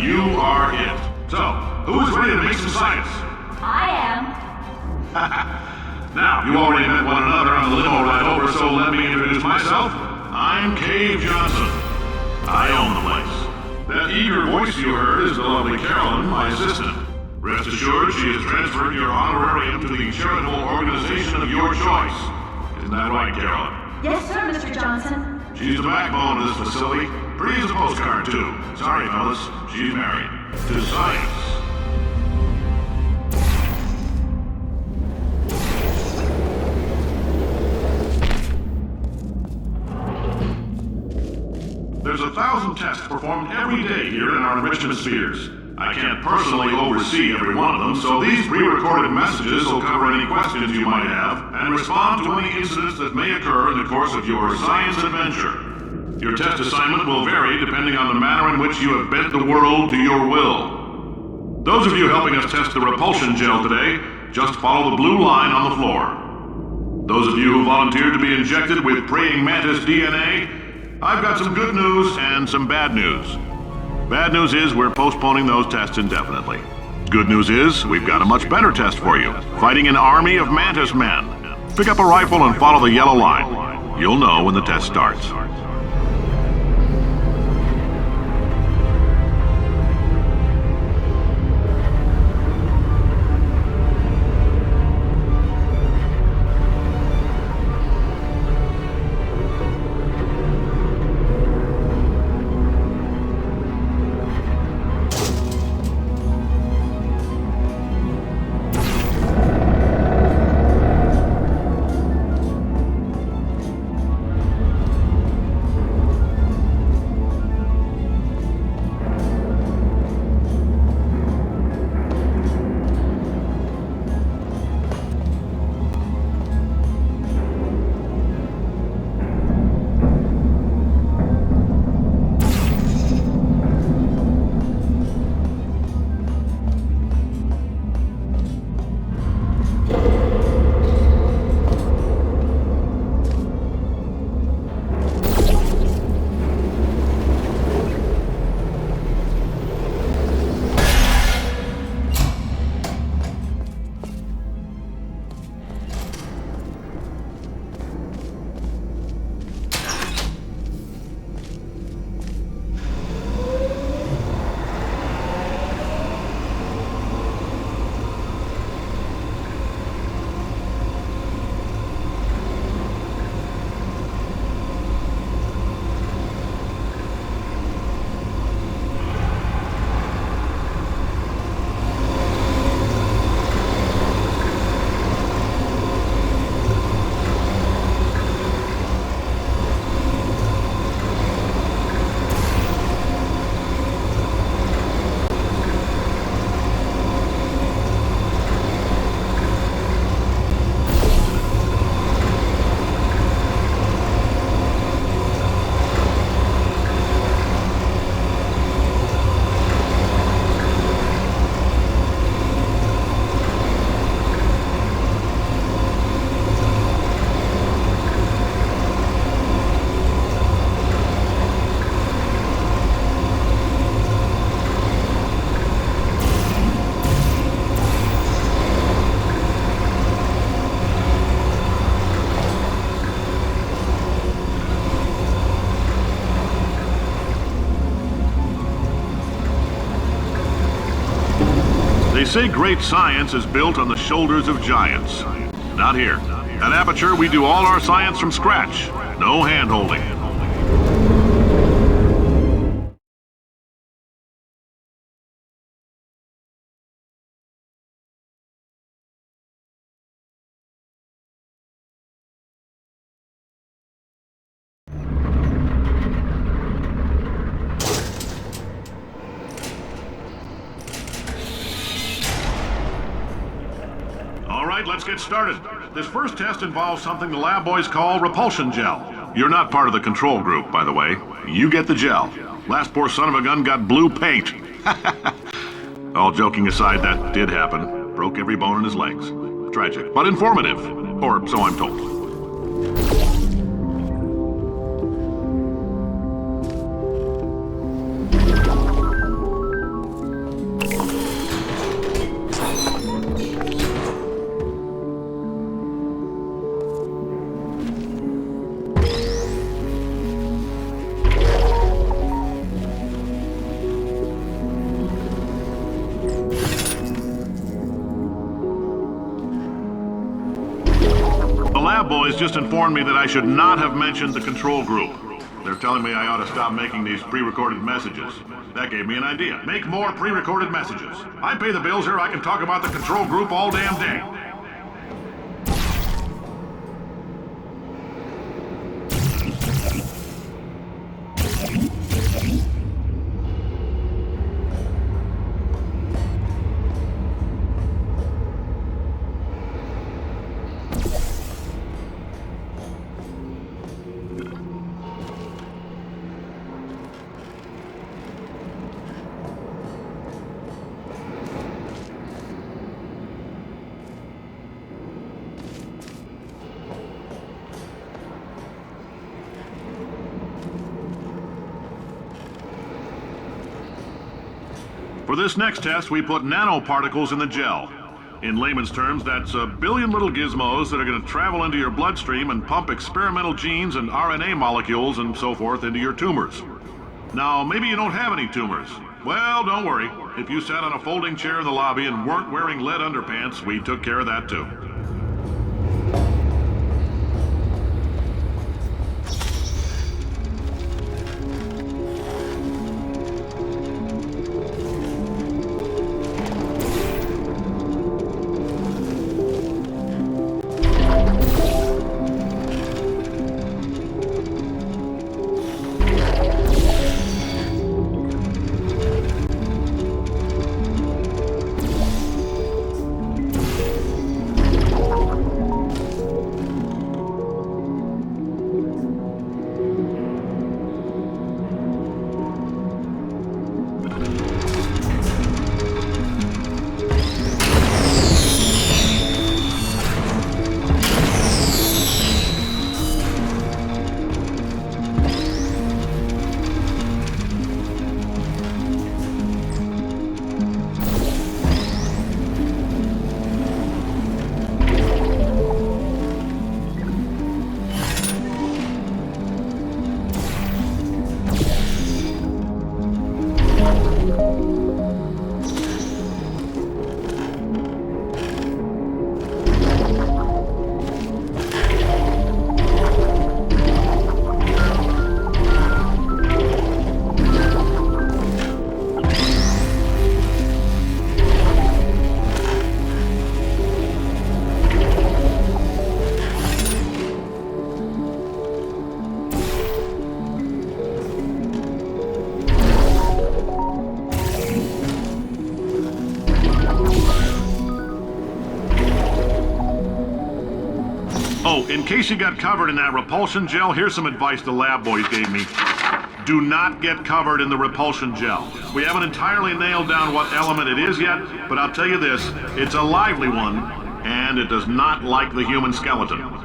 you are it. So, who is ready to make some science? I am. Now, you already met one another on the limo ride over, so let me introduce myself. I'm Cave Johnson. I own the place. That eager voice you heard is the lovely Carolyn, my assistant. Rest assured, she has transferred your honorarium to the charitable organization of your choice. Isn't that right, Carolyn? Yes, sir, Mr. Johnson. She's the backbone of this facility. Pretty as a postcard, too. Sorry, fellas. She's married. To science. There's 1,000 tests performed every day here in our enrichment spheres. I can't personally oversee every one of them, so these pre-recorded messages will cover any questions you might have and respond to any incidents that may occur in the course of your science adventure. Your test assignment will vary depending on the manner in which you have bent the world to your will. Those of you helping us test the repulsion gel today, just follow the blue line on the floor. Those of you who volunteered to be injected with praying mantis DNA, I've got some good news and some bad news. Bad news is we're postponing those tests indefinitely. Good news is we've got a much better test for you, fighting an army of mantis men. Pick up a rifle and follow the yellow line. You'll know when the test starts. They say great science is built on the shoulders of giants. Not here. At Aperture, we do all our science from scratch. No hand-holding. Let's get started. This first test involves something the lab boys call repulsion gel. You're not part of the control group, by the way. You get the gel. Last poor son of a gun got blue paint. All joking aside, that did happen. Broke every bone in his legs. Tragic, but informative. Or so I'm told. lab boys just informed me that I should not have mentioned the control group. They're telling me I ought to stop making these pre-recorded messages. That gave me an idea. Make more pre-recorded messages. I pay the bills here, I can talk about the control group all damn day. For this next test, we put nanoparticles in the gel. In layman's terms, that's a billion little gizmos that are going to travel into your bloodstream and pump experimental genes and RNA molecules and so forth into your tumors. Now, maybe you don't have any tumors. Well, don't worry. If you sat on a folding chair in the lobby and weren't wearing lead underpants, we took care of that too. Oh, in case you got covered in that repulsion gel, here's some advice the lab boys gave me. Do not get covered in the repulsion gel. We haven't entirely nailed down what element it is yet, but I'll tell you this, it's a lively one, and it does not like the human skeleton.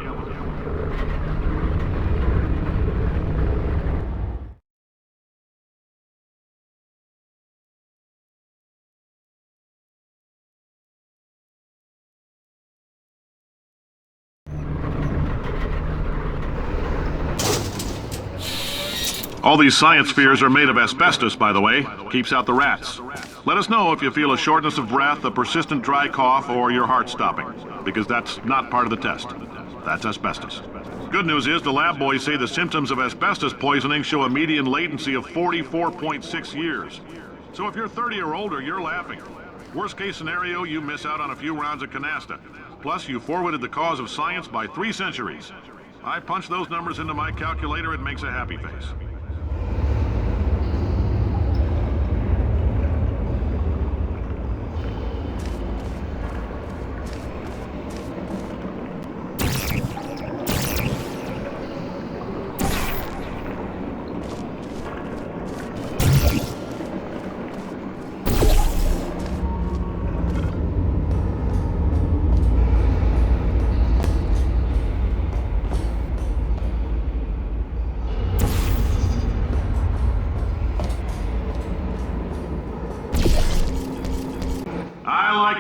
All these science spheres are made of asbestos, by the way. Keeps out the rats. Let us know if you feel a shortness of breath, a persistent dry cough, or your heart stopping, because that's not part of the test. That's asbestos. Good news is the lab boys say the symptoms of asbestos poisoning show a median latency of 44.6 years. So if you're 30 or older, you're laughing. Worst case scenario, you miss out on a few rounds of canasta. Plus, you forwarded the cause of science by 3 centuries. I punch those numbers into my calculator, it makes a happy face.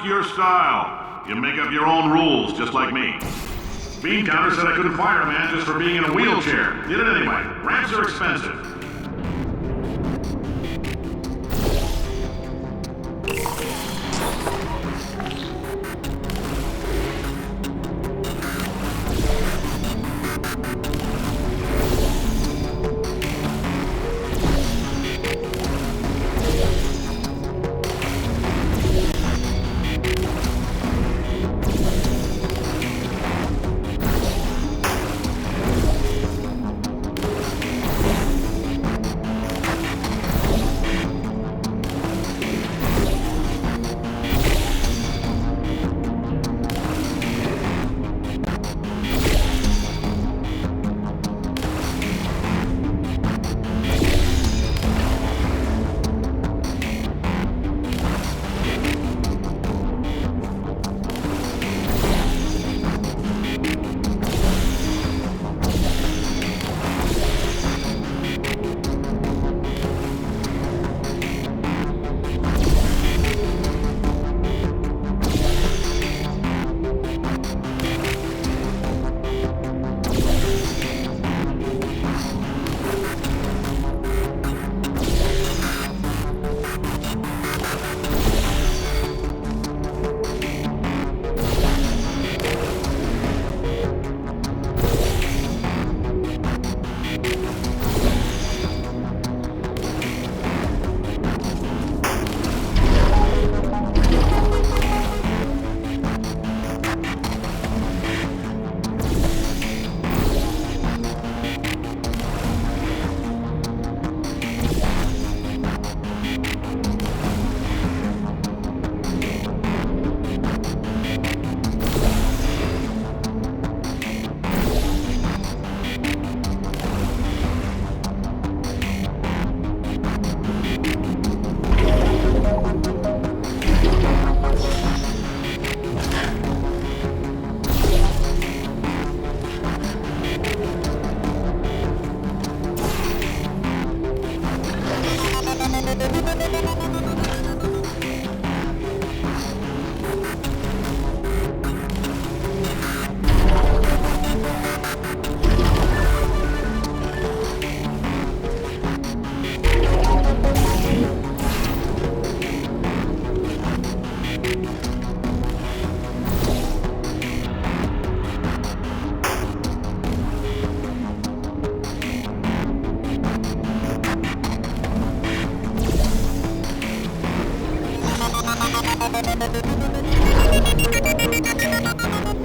Your style. You make up your own rules, just like me. Bean Counter said I couldn't fire a man just for being in a wheelchair. Did it anyway. Ramps are expensive.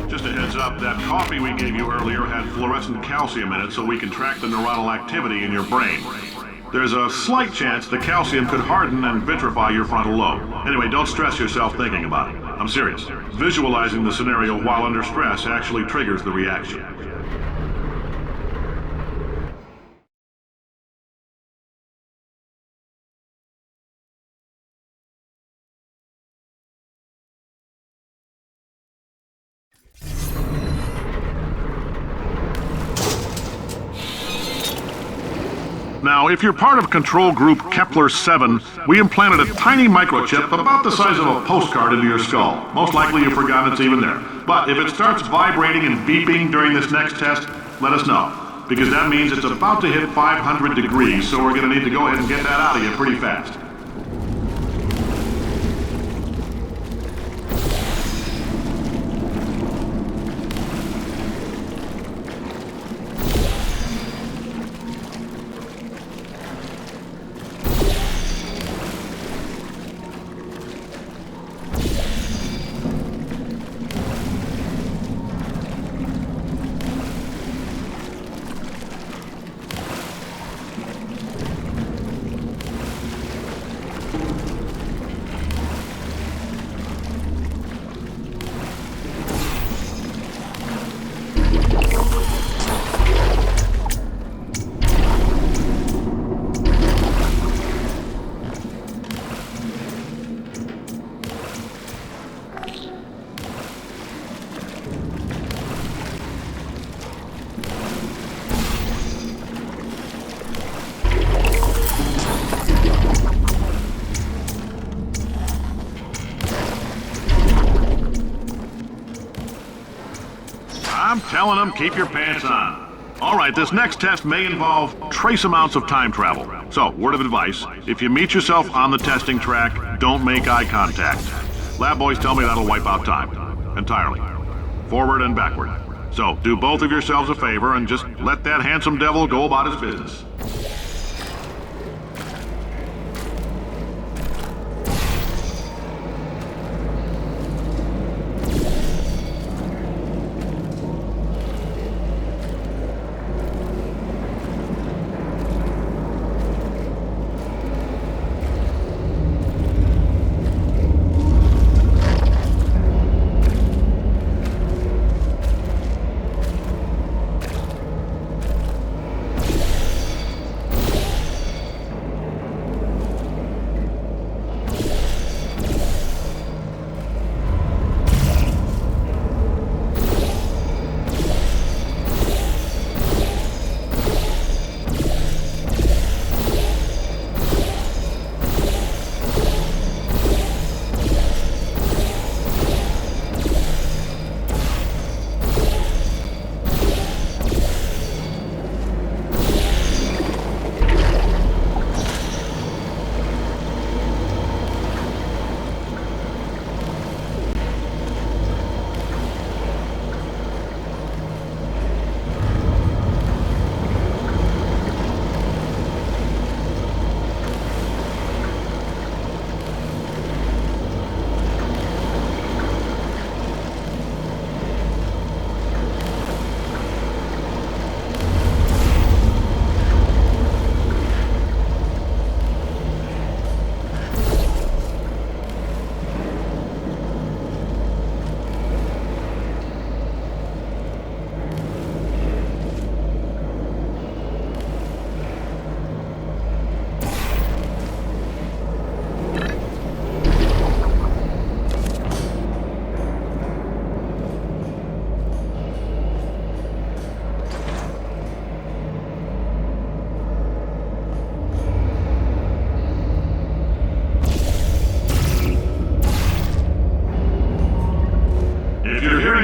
Just a heads up, that coffee we gave you earlier had fluorescent calcium in it so we can track the neuronal activity in your brain. There's a slight chance the calcium could harden and vitrify your frontal lobe. Anyway, don't stress yourself thinking about it. I'm serious. Visualizing the scenario while under stress actually triggers the reaction. Now, if you're part of control group Kepler-7, we implanted a tiny microchip about the size of a postcard into your skull. Most likely you've forgotten it's even there. But if it starts vibrating and beeping during this next test, let us know. Because that means it's about to hit 500 degrees, so we're going to need to go ahead and get that out of you pretty fast. I'm telling them, keep your pants on. All right, this next test may involve trace amounts of time travel. So, word of advice, if you meet yourself on the testing track, don't make eye contact. Lab boys tell me that'll wipe out time. Entirely. Forward and backward. So, do both of yourselves a favor and just let that handsome devil go about his business.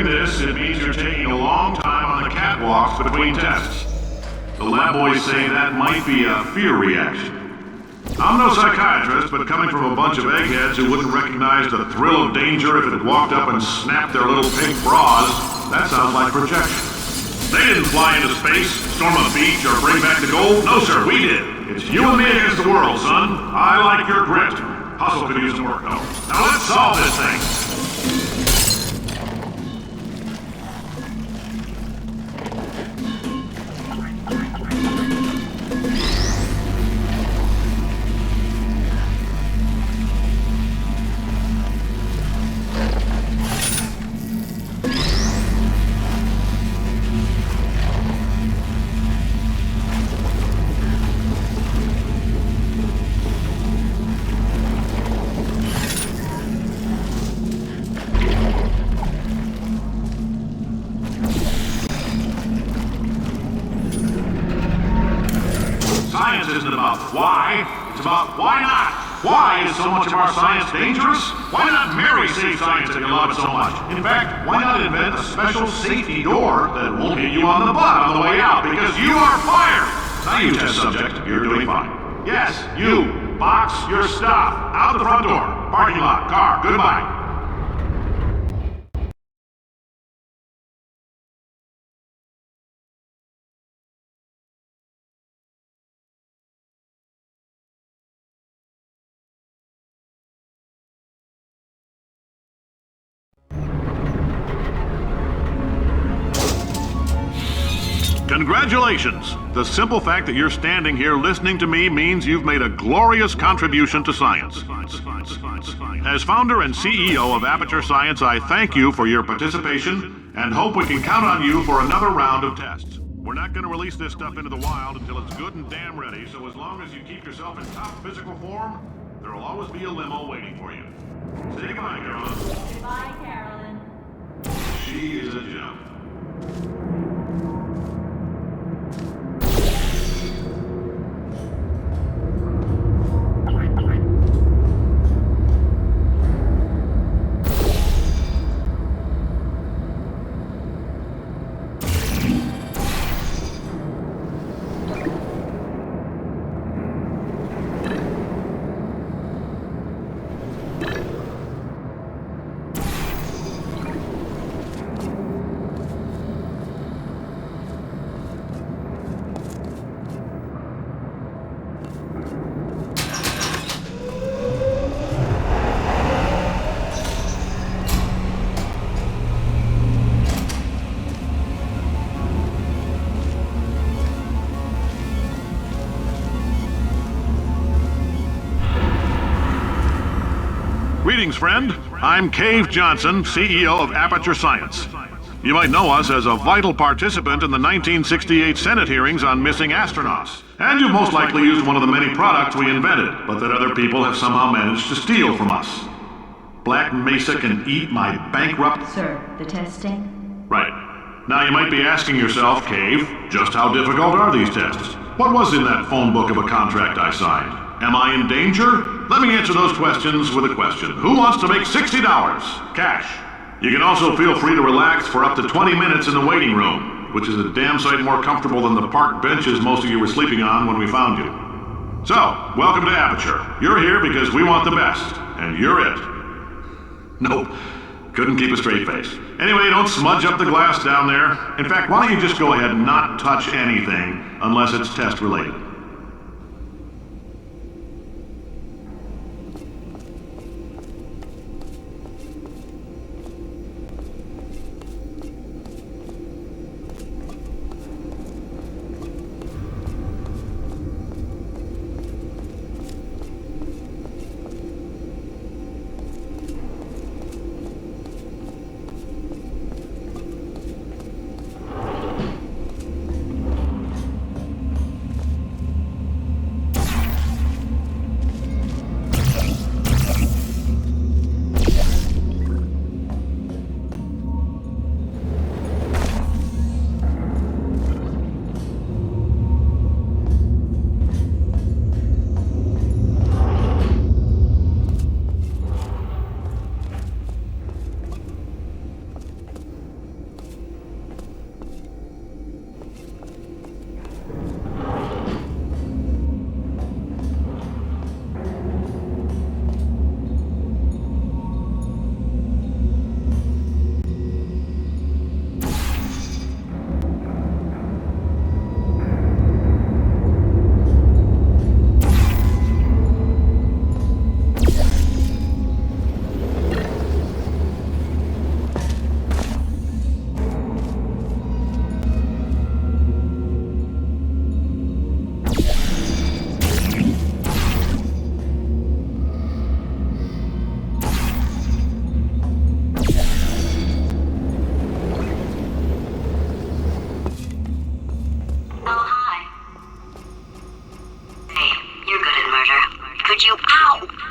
This, it means you're taking a long time on the catwalks between tests. The lab boys say that might be a fear reaction. I'm no psychiatrist, but coming from a bunch of eggheads who wouldn't recognize the thrill of danger if it had walked up and snapped their little pink bras, that sounds like projection. They didn't fly into space, storm a beach, or bring back the gold. No, sir, we did. It's you and me against the world, son. I like your grit. Hustle could use some work, though. Now let's solve this thing. Science isn't about why, it's about why not. Why is so much of our science dangerous? Why not marry safe science if you love it so much? In fact, why not invent a special safety door that won't hit you on the butt on the way out because you are fired? Now you test subject, you're doing fine. Yes, you, box your stuff, out the front door, parking lot, car, goodbye. Congratulations! The simple fact that you're standing here listening to me means you've made a glorious contribution to science. As founder and CEO of Aperture Science, I thank you for your participation and hope we can count on you for another round of tests. We're not going to release this stuff into the wild until it's good and damn ready, so as long as you keep yourself in top physical form, there will always be a limo waiting for you. Say goodbye, Carolyn. Goodbye, Carolyn. She is a gem. Greetings, friend. I'm Cave Johnson, CEO of Aperture Science. You might know us as a vital participant in the 1968 Senate hearings on missing astronauts. And you've most likely used one of the many products we invented, but that other people have somehow managed to steal from us. Black Mesa can eat my bankrupt... Sir, the testing? Right. Now you might be asking yourself, Cave, just how difficult are these tests? What was in that phone book of a contract I signed? Am I in danger? Let me answer those questions with a question. Who wants to make $60? Cash. You can also feel free to relax for up to 20 minutes in the waiting room, which is a damn sight more comfortable than the park benches most of you were sleeping on when we found you. So, welcome to Aperture. You're here because we want the best, and you're it. Nope. Couldn't keep a straight face. Anyway, don't smudge up the glass down there. In fact, why don't you just go ahead and not touch anything unless it's test related.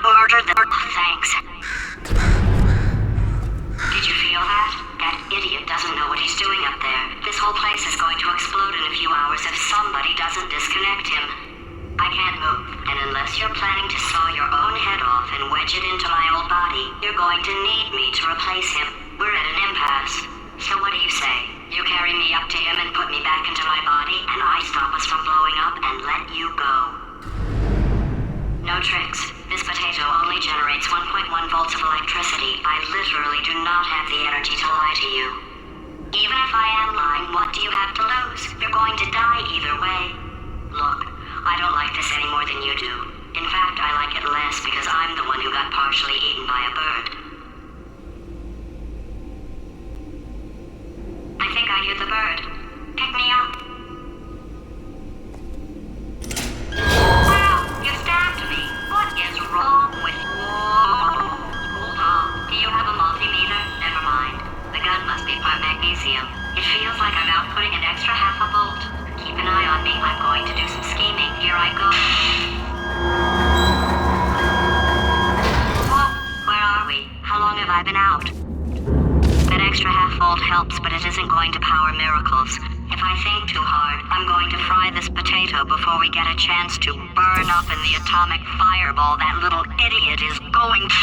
murdered them. Thanks. Did you feel that? That idiot doesn't know what he's doing up there. This whole place is going to explode in a few hours if somebody doesn't disconnect him. I can't move, and unless you're planning to saw your own head off and wedge it into my old body, you're going to need me to replace him. We're at an impasse. So what do you say? You carry me up to him and put me back into my body, and I stop us from blowing up and let you go. No tricks. This potato only generates 1.1 volts of electricity. I literally do not have the energy to lie to you. Even if I am lying, what do you have to lose? You're going to die either way. Look, I don't like this any more than you do. In fact, I like it less because I'm the one who got partially eaten by a bird. I think I hear the bird. Pick me up. Wow, you stabbed me. What is wrong with you? Hold on. Do you have a multimeter? Never mind. The gun must be part magnesium. It feels like I'm outputting an extra half a volt. Keep an eye on me. I'm going to do some scheming. Here I go. Whoa, where are we? How long have I been out? That extra half volt helps, but it isn't going to power miracles. If I think too hard, I'm going to fry this potato before we get a chance to burn up in the atomic fireball that little idiot is going to...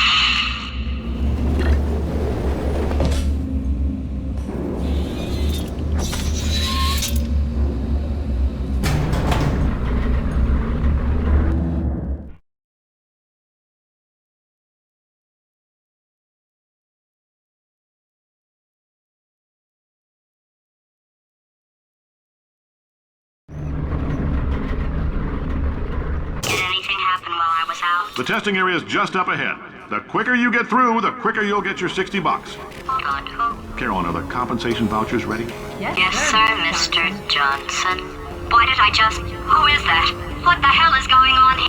The testing area is just up ahead. The quicker you get through, the quicker you'll get your $60. Hold on, who? Carolyn, are the compensation vouchers ready? Yes, sir, Mr. Johnson. Why did I just... Who is that? What the hell is going on here?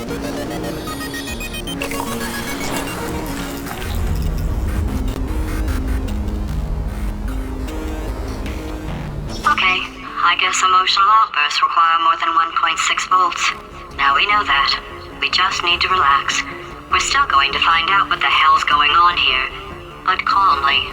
Okay, I guess emotional outbursts require more than 1.6 volts. Now we know that. We just need to relax. We're still going to find out what the hell's going on here, but calmly.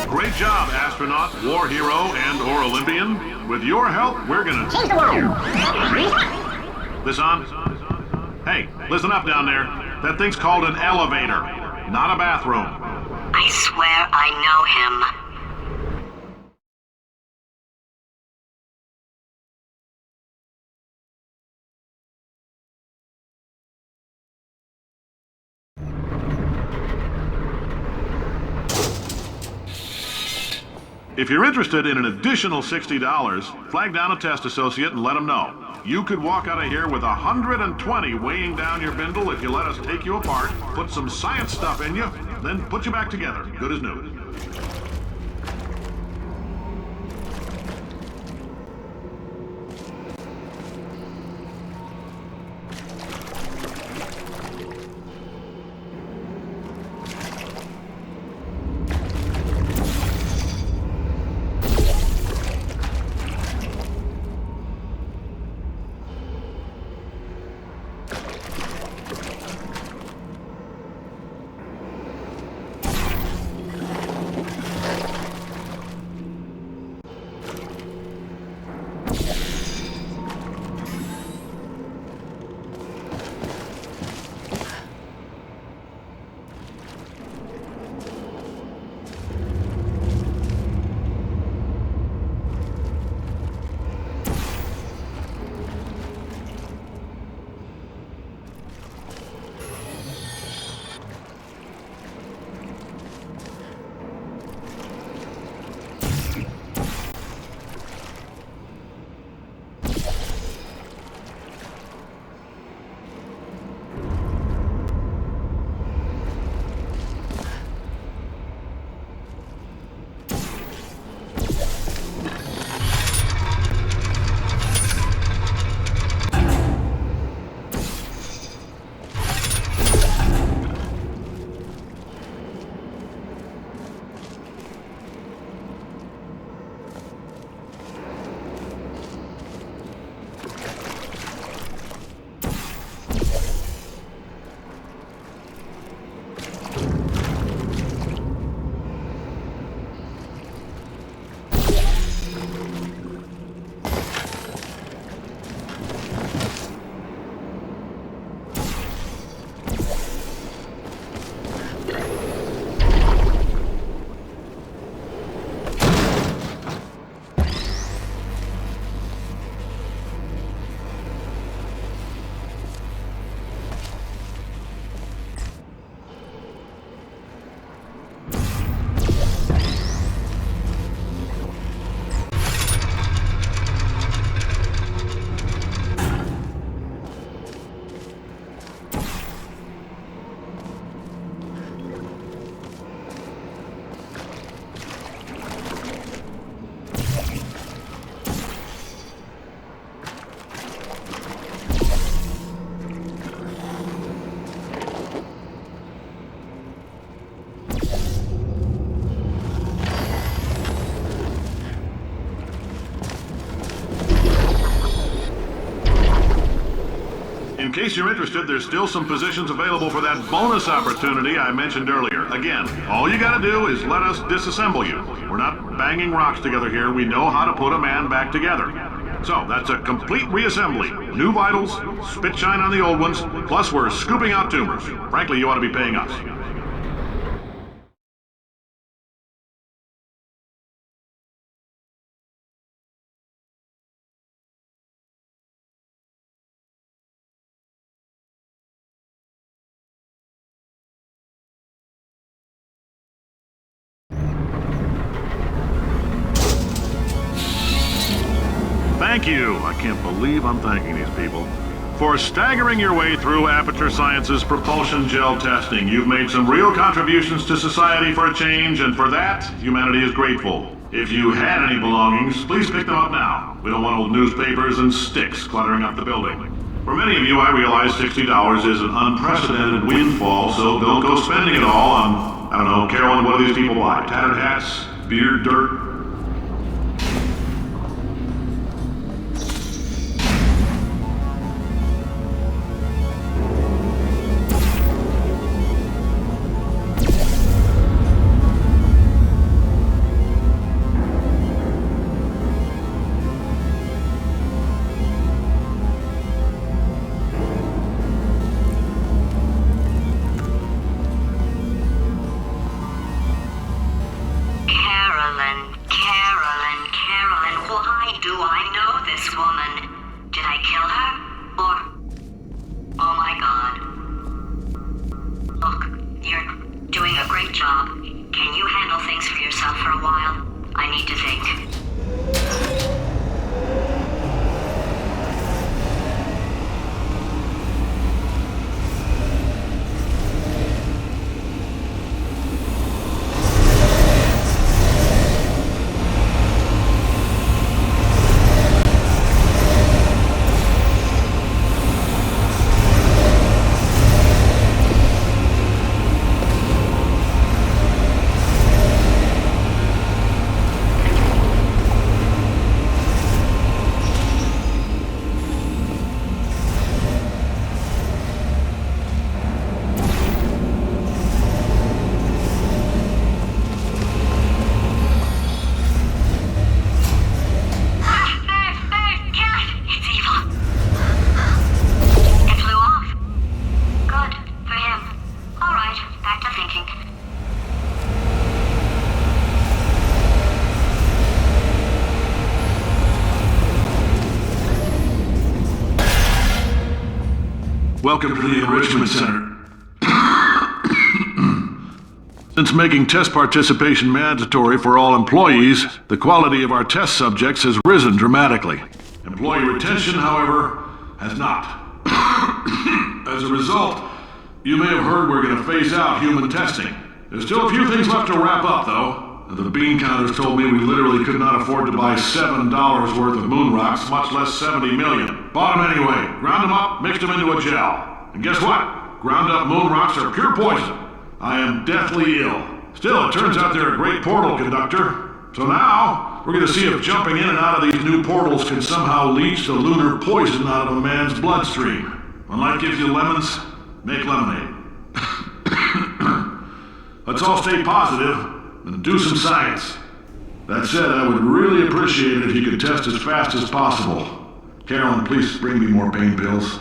Great job, astronaut, war hero, and/or Olympian. With your help, we're gonna change the world. This on? Hey, listen up down there. That thing's called an elevator, not a bathroom. I swear I know him. If you're interested in an additional $60, flag down a test associate and let them know. You could walk out of here with 120 weighing down your bindle if you let us take you apart, put some science stuff in you, then put you back together, good as new. In case you're interested, there's still some positions available for that bonus opportunity I mentioned earlier. Again, all you gotta do is let us disassemble you. We're not banging rocks together here. We know how to put a man back together. So, that's a complete reassembly. New vitals, spit shine on the old ones, plus we're scooping out tumors. Frankly, you ought to be paying us. Thank you, I can't believe I'm thanking these people, for staggering your way through Aperture Science's propulsion gel testing. You've made some real contributions to society for a change, and for that, humanity is grateful. If you had any belongings, please pick them up now. We don't want old newspapers and sticks cluttering up the building. For many of you, I realize $60 is an unprecedented windfall, so don't go spending it all on, I don't know, Carolyn, what do these people buy? Tattered hats? Beer? Dirt? Welcome to the Enrichment Center. Since making test participation mandatory for all employees, the quality of our test subjects has risen dramatically. Employee retention, however, has not. As a result, you may have heard we're going to phase out human testing. There's still a few things left to wrap up, though. The bean counters told me we literally could not afford to buy $7 worth of moon rocks, much less 70 million. Bought them anyway, ground them up, mixed them into a gel. And guess what? Ground up moon rocks are pure poison. I am deathly ill. Still, it turns out they're a great portal conductor. So now, we're going to see if jumping in and out of these new portals can somehow leach the lunar poison out of a man's bloodstream. When life gives you lemons, make lemonade. Let's all stay positive and do some science. That said, I would really appreciate it if you could test as fast as possible. Carolyn, please bring me more pain pills.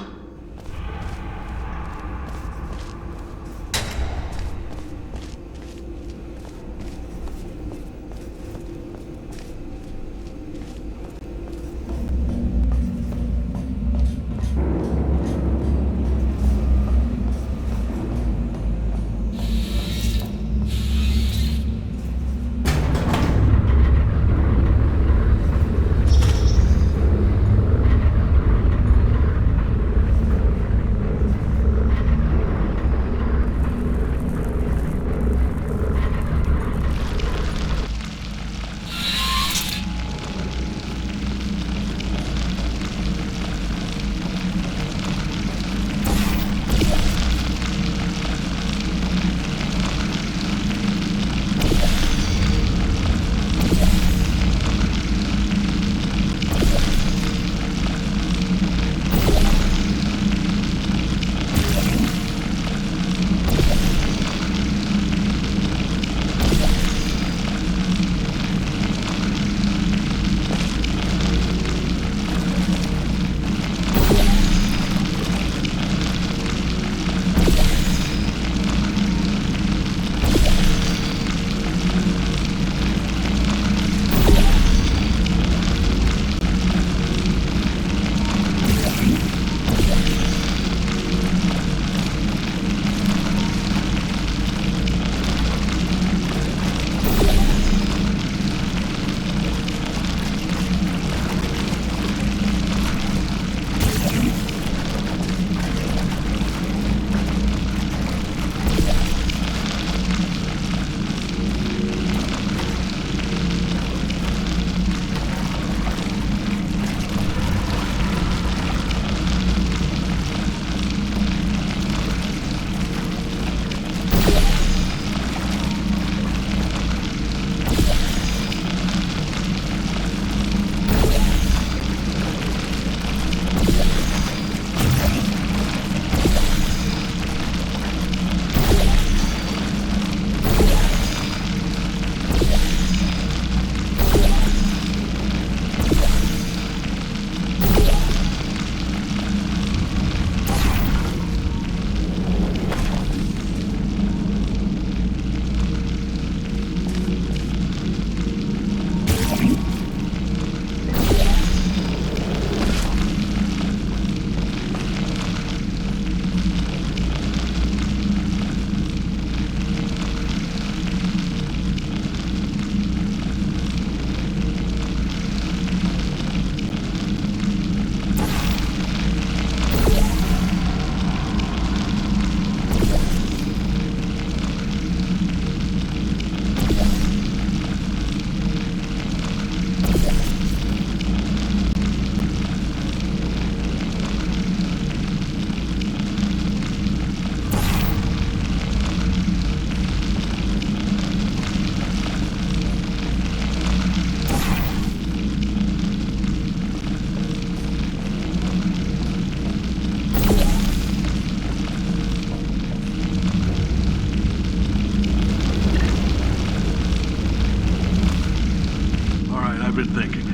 been thinking.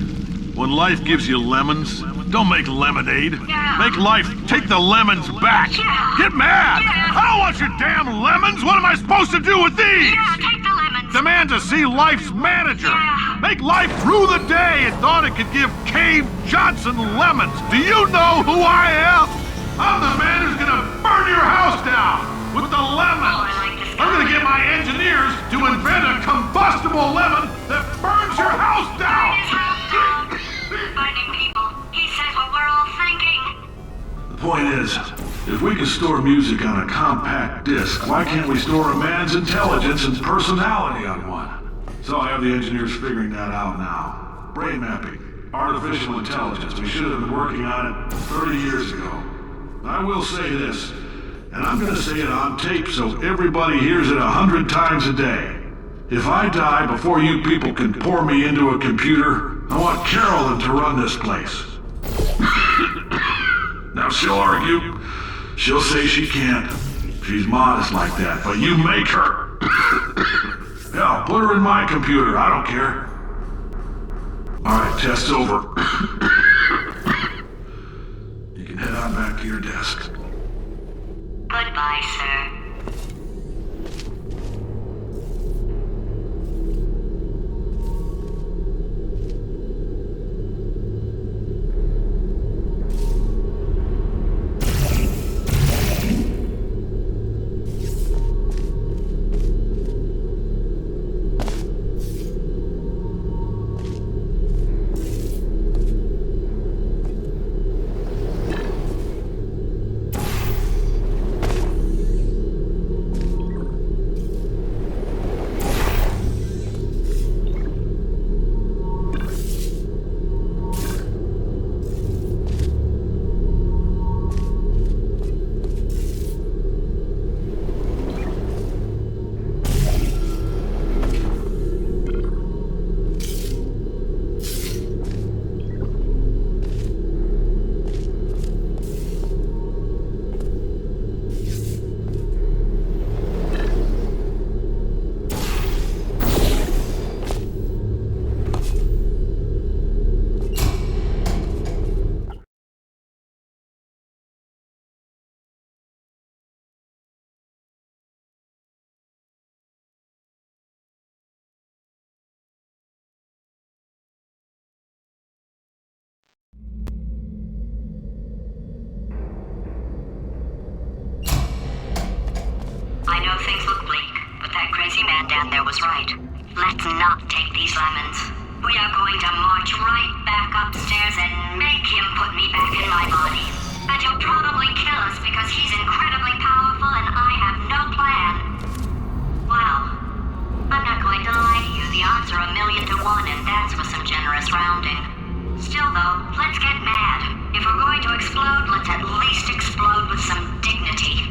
When life gives you lemons, don't make lemonade. Make life take the lemons back. Get mad! I don't want your damn lemons! What am I supposed to do with these? Yeah, take the lemons. Demand to see life's manager. Make life rue the day it thought it could give Cave Johnson lemons. Do you know who I am? I'm the man who's gonna burn your house down with the lemons. I'm gonna get my engineers to invent a combustible lemon that burns your house down. Finding people. He says what we're all thinking. The point is, if we can store music on a compact disc, why can't we store a man's intelligence and personality on one? So I have the engineers figuring that out now. Brain mapping, artificial intelligence. We should have been working on it 30 years ago. I will say this, and I'm going to say it on tape so everybody hears it 100 times a day. If I die before you people can pour me into a computer, I want Carolyn to run this place. Now she'll argue. She'll say she can't. She's modest like that, but you make her. Hell, put her in my computer. I don't care. All right, test's over. You can head on back to your desk. Goodbye, sir. I know things look bleak, but that crazy man down there was right. Let's not take these lemons. We are going to march right back upstairs and make him put me back in my body. And he'll probably kill us because he's incredibly powerful and I have no plan. Well, I'm not going to lie to you. The odds are 1,000,000 to 1, and that's with some generous rounding. Still, though, let's get mad. If we're going to explode, let's at least explode with some dignity.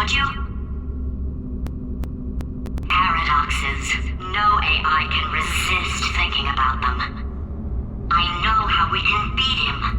would you? Paradoxes. No AI can resist thinking about them. I know how we can beat him.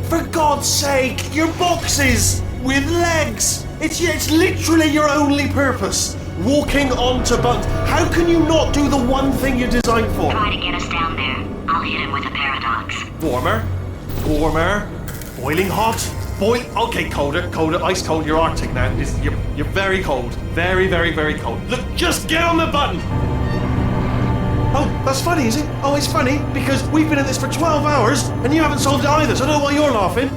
For God's sake, your boxes with legs. It's literally your only purpose. Walking onto buttons. How can you not do the one thing you're designed for? Try to get us down there. I'll hit him with a paradox. Warmer, boiling hot, okay, colder, ice cold. You're Arctic now. You're very cold, very, very, very cold. Look, just get on the button. Oh, that's funny, is it? Oh, it's funny because we've been in this for 12 hours and you haven't solved it either, so I don't know why you're laughing.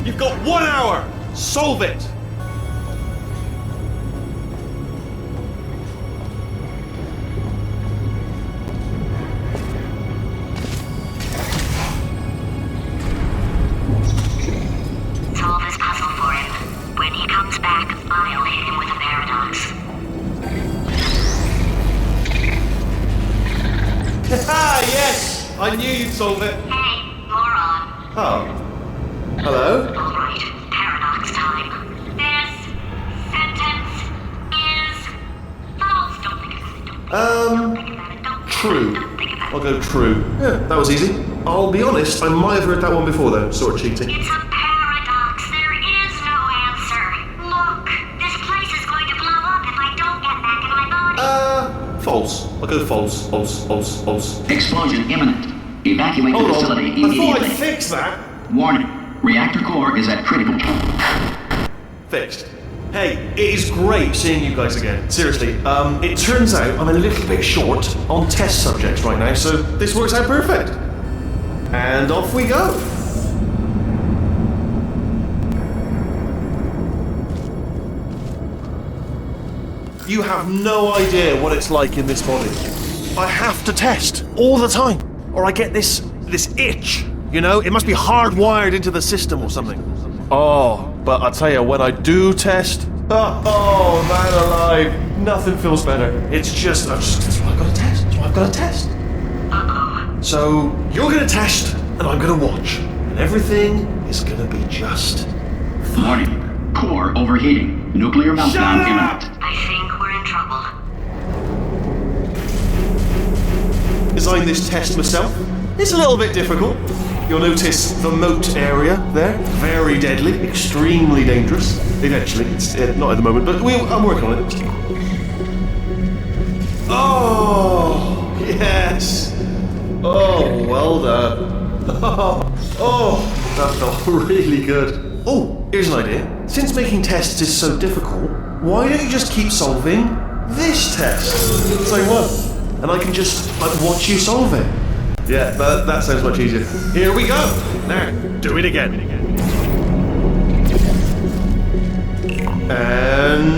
You've got 1 hour. Solve it. Solve this puzzle for him. When he comes back, I'll hit him with a paradox. Ah, yes! I knew you'd solve it. Hey, moron. Oh. Hello? All right, paradox time. This sentence is false. Don't think about it. Don't think about it. Don't True. Don't think about I'll it. go true. Yeah, that was easy. I'll be honest, I might have heard that one before though, sort of cheating. It's a paradox. There is no answer. Look, this place is going to blow up if I don't get back in my body. False. I'll go false. False. Explosion imminent. Evacuate the Hold facility on. I thought immediately. I'd fix that. Warning. Reactor core is at critical. Fixed. Hey, it is great seeing you guys again. Seriously, it turns out I'm a little bit short on test subjects right now, so this works out perfect. And off we go. You have no idea what it's like in this body. I have to test all the time, or I get this itch. You know, it must be hardwired into the system or something. Oh, but I tell you, when I do test, oh man alive, nothing feels better. It's just, that's what I've got to test. That's what I've got to test. So you're gonna test, and I'm gonna watch, and everything is gonna be just. Warning. Core overheating. Nuclear meltdown imminent. I think we're in trouble. designed this test myself. It's a little bit difficult. You'll notice the moat area there. Very deadly, extremely dangerous. Eventually, it's not at the moment, but I'm working on it. Oh, yes. Oh, well done. Oh, that felt really good. Oh, here's an idea. Since making tests is so difficult, why don't you just keep solving this test? Same one. And I can just watch you solve it. Yeah, that sounds much easier. Here we go. Now, do it again. And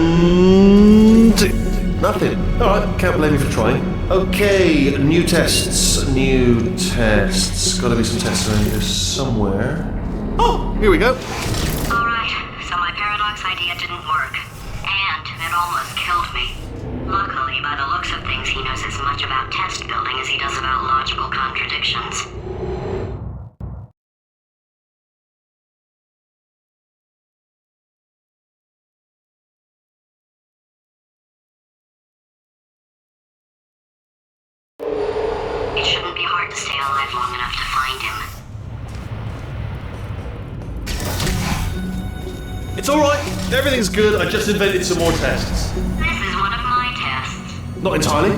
nothing. Alright, can't blame you for trying. Okay, new tests. Gotta be some tests around here somewhere. Oh, here we go. Alright, so my paradox idea didn't work. And it almost killed me. Luckily, by the looks of things, he knows as much about test building as he does about logical contradictions. It shouldn't be hard to stay alive long enough to find him. It's alright, everything's good, I just invented some more tests. This is one of my tests. Not entirely.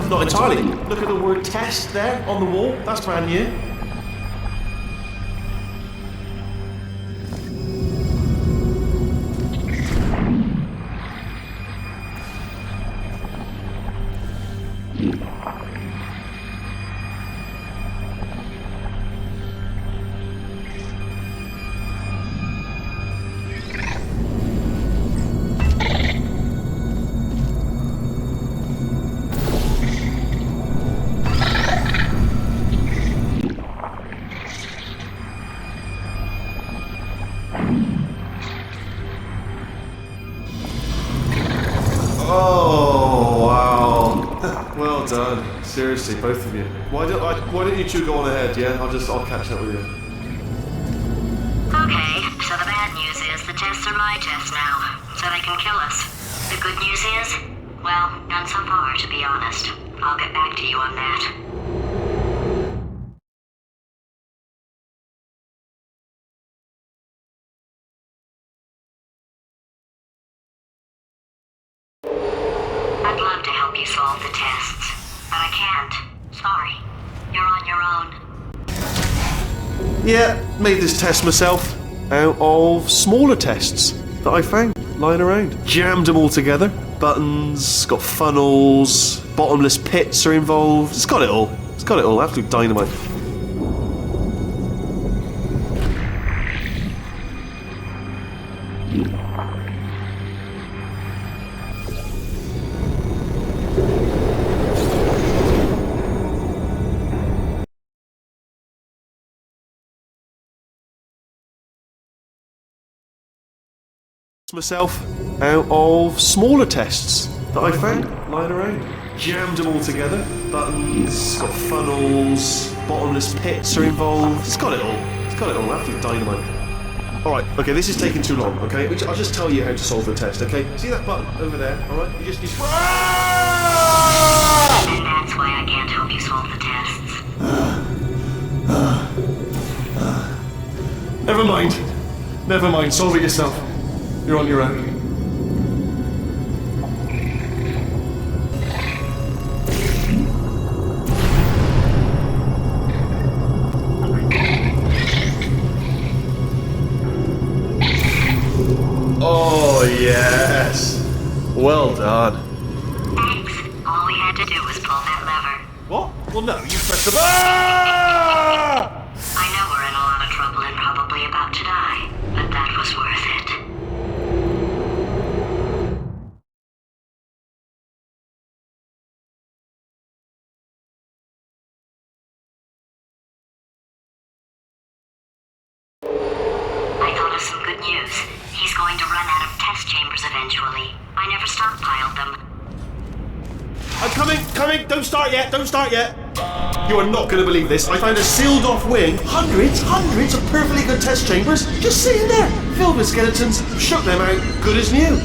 Look at the word test there on the wall, that's brand new. Oh, wow. Well done. Seriously, both of you. Why don't you two go on ahead, yeah? I'll catch up with you. Okay, so the bad news is the tests are my tests now, so they can kill us. The good news is, well, none so far, to be honest. I'll get back to you on that. I'd love to help you solve the tests, but I can't. Sorry. You're on your own. Yeah, made this test myself out of smaller tests that I found lying around. Jammed them all together. Buttons, got funnels, bottomless pits are involved. It's got it all. Absolute dynamite. Myself out of smaller tests that I found lying around. Jammed them all together. Buttons, got funnels, bottomless pits are involved. It's got it all. Absolute dynamite. Alright, okay, this is taking too long, okay? I'll just tell you how to solve the test, okay? See that button over there, alright? You just... And that's why I can't help you solve the tests. Never mind, solve it yourself. You're on your own. Oh, yes. Well done. Thanks. All we had to do was pull that lever. What? Well, no, you pressed the... Ah! I know we're in a lot of trouble and probably about to die, but that was worth it. I thought of some good news. He's going to run out of test chambers eventually. I never stockpiled them. I'm coming! Don't start yet! You are not going to believe this. I found a sealed off wing. Hundreds of perfectly good test chambers just sitting there, filled with skeletons. Shook them out, good as new.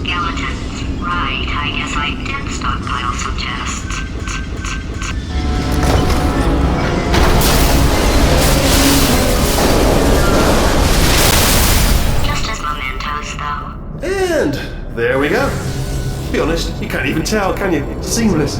Skeletons. Right, I guess I did stockpile some tests. There we go. To be honest, you can't even tell, can you? Seamless.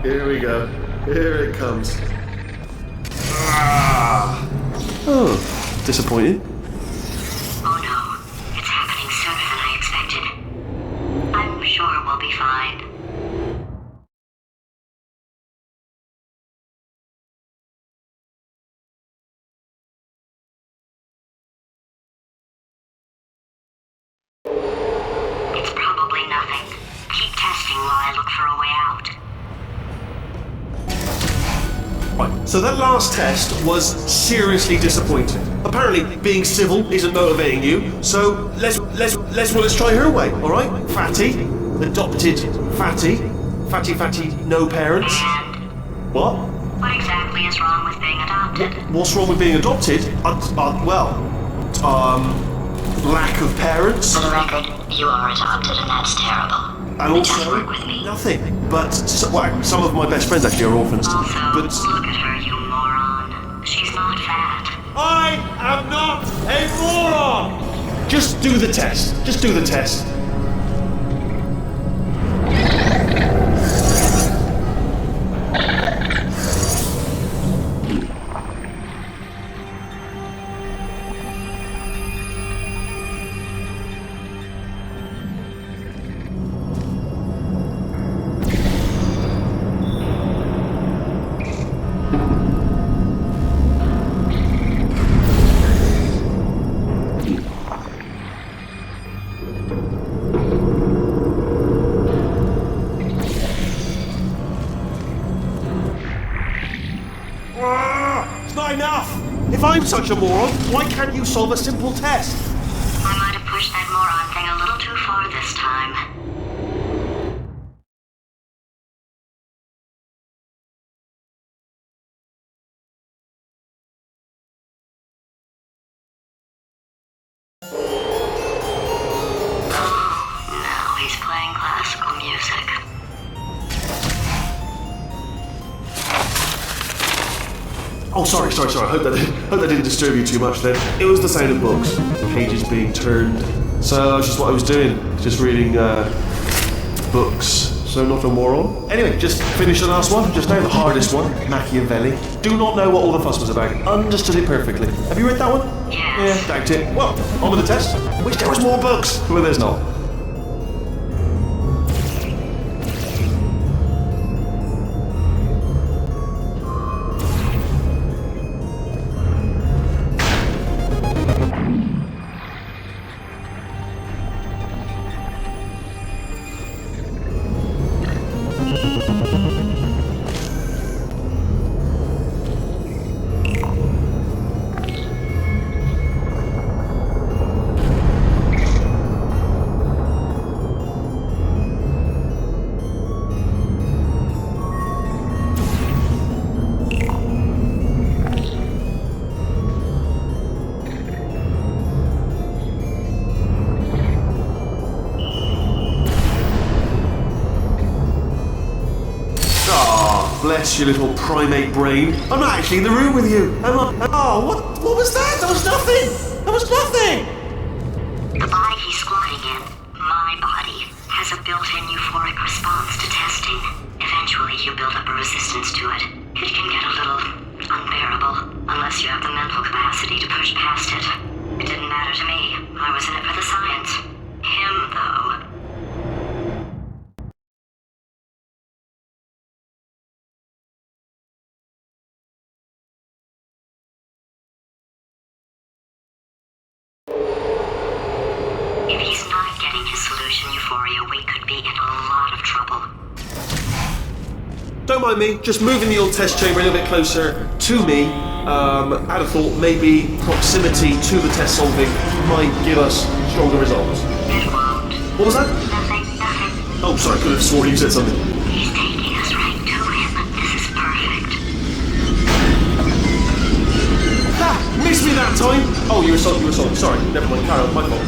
Here we go. Here it comes. Ah. Oh, disappointed. Oh no, it's happening sooner than I expected. I'm sure we'll be fine. It's probably nothing. Keep testing while I look for a way out. Right, so that last test was seriously disappointing. Apparently, being civil isn't motivating you, so let's try her way, all right? Fatty, adopted fatty, no parents. And What? what exactly is wrong with being adopted? What's wrong with being adopted? Well, to lack of parents. For the record, you are adopted and that's terrible. And Just also, work with me. nothing. But, some of my best friends actually are orphans. Also, But look at her, you moron. She's not fat. I am not a moron! Just do the test. Just do the test. It's not enough! If I'm such a moron, why can't you solve a simple test? I might have pushed that moron thing a little too far this time. Now he's playing classical music. Oh, sorry. I hope that didn't disturb you too much then. It was the sound of books, pages being turned. So that's just what I was doing, just reading books. So not a moron. Anyway, just finished the last one, just now the hardest one, Machiavelli. Do not know what all the fuss was about. Understood it perfectly. Have you read that one? Yes. Yeah, doubt it. Well, on with the test. Wish there was more books. Well, there's not. Bless your little primate brain. I'm not actually in the room with you. I'm not. Oh, what was that? That was nothing. That was nothing. The body he's squatting in, my body, has a built-in euphoric response to testing. Eventually, you build up a resistance to it. It can get a little unbearable, unless you have the mental capacity to push past it. It didn't matter to me. I was in it for the science. Him, though. If he's not getting his solution euphoria, we could be in a lot of trouble. Don't mind me. Just moving the old test chamber a little bit closer to me. Out of thought, maybe proximity to the test solving might give us stronger results. It won't. What was that? Nothing. Oh, sorry. I could have sworn you said something. He's taking us right to him. This is perfect. Ah, missed me that time. Oh, you were solving. Sorry. Never mind. Carry on. My fault.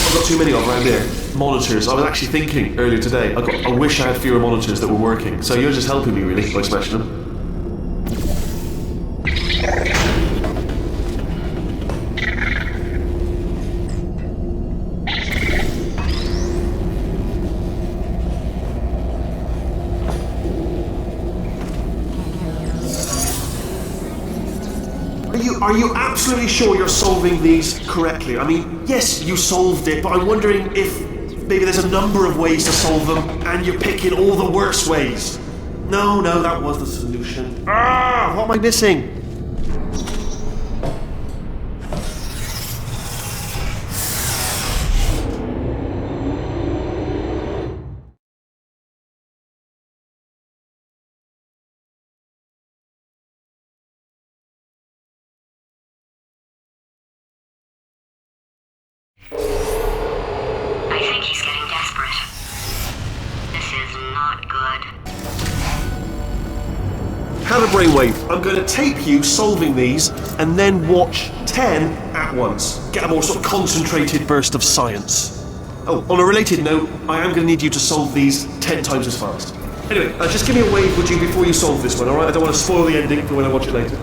I've got too many of around here. Monitors. I was actually thinking earlier today, I wish I had fewer monitors that were working. So you're just helping me really by smashing them. Are you absolutely sure you're solving these correctly? I mean, yes, you solved it, but I'm wondering if maybe there's a number of ways to solve them and you're picking all the worst ways. No, that was the solution. Ah, what am I missing? I think he's getting desperate. This is not good. Have a brainwave. I'm going to tape you solving these and then watch 10 at once. Get a more sort of concentrated burst of science. Oh, on a related note, I am going to need you to solve these 10 times as fast. Anyway, just give me a wave, would you, before you solve this one, alright? I don't want to spoil the ending for when I watch it later.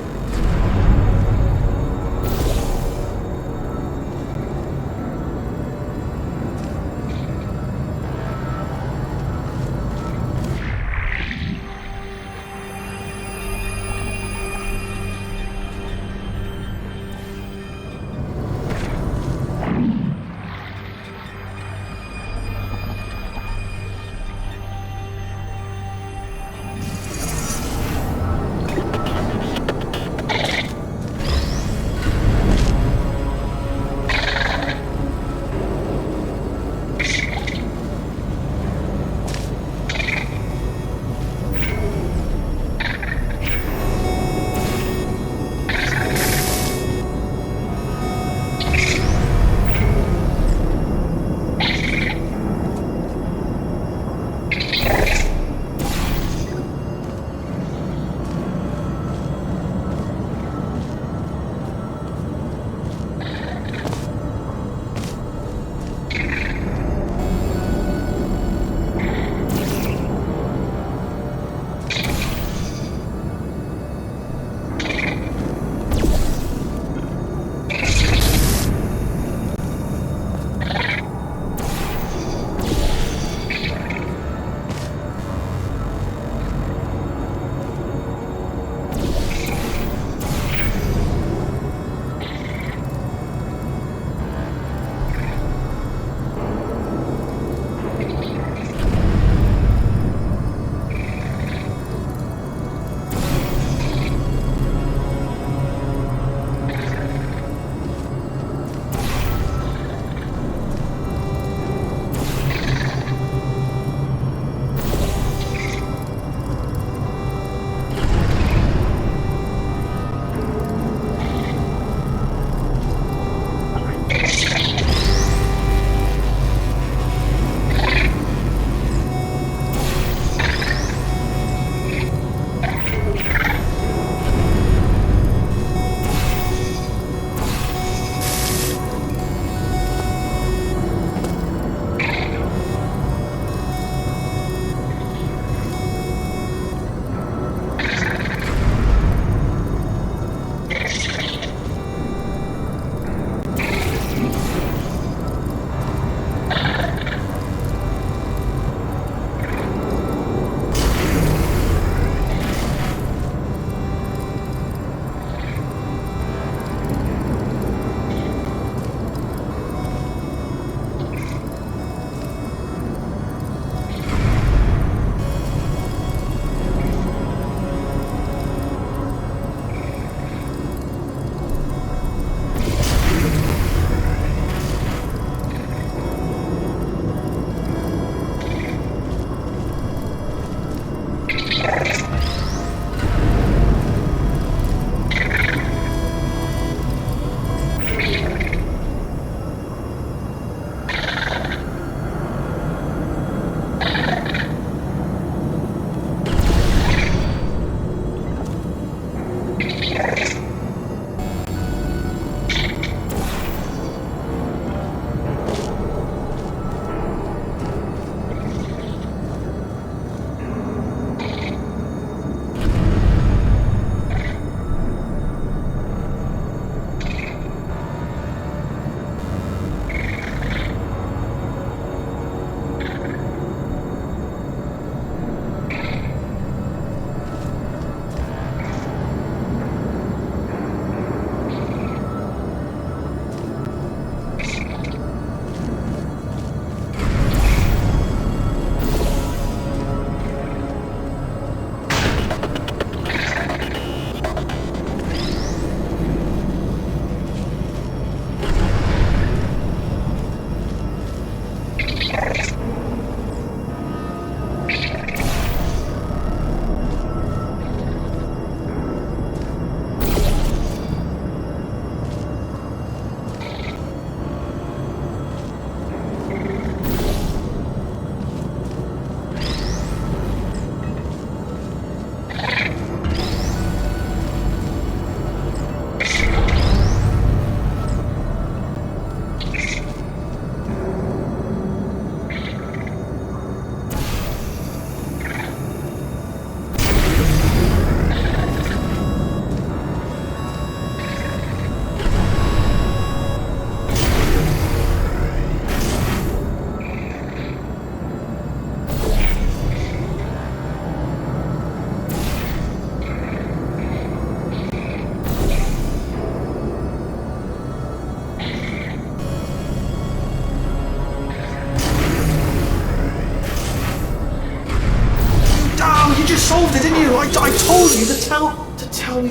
solved it, didn't you? I told you to tell me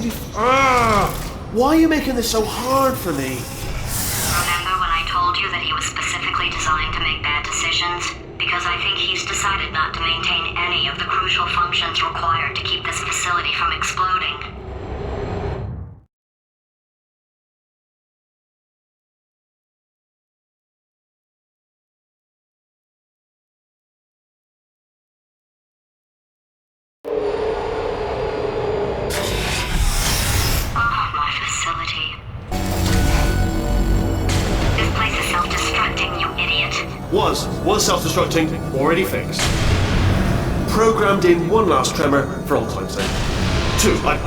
why are you making this so hard for me? Remember when I told you that he was specifically designed to make bad decisions? Because I think he's decided not to maintain any of the crucial functions required to keep this facility from exploding. My facility. This place is self-destructing, you idiot. Was self-destructing, already fixed. Programmed in one last tremor for all time's sake.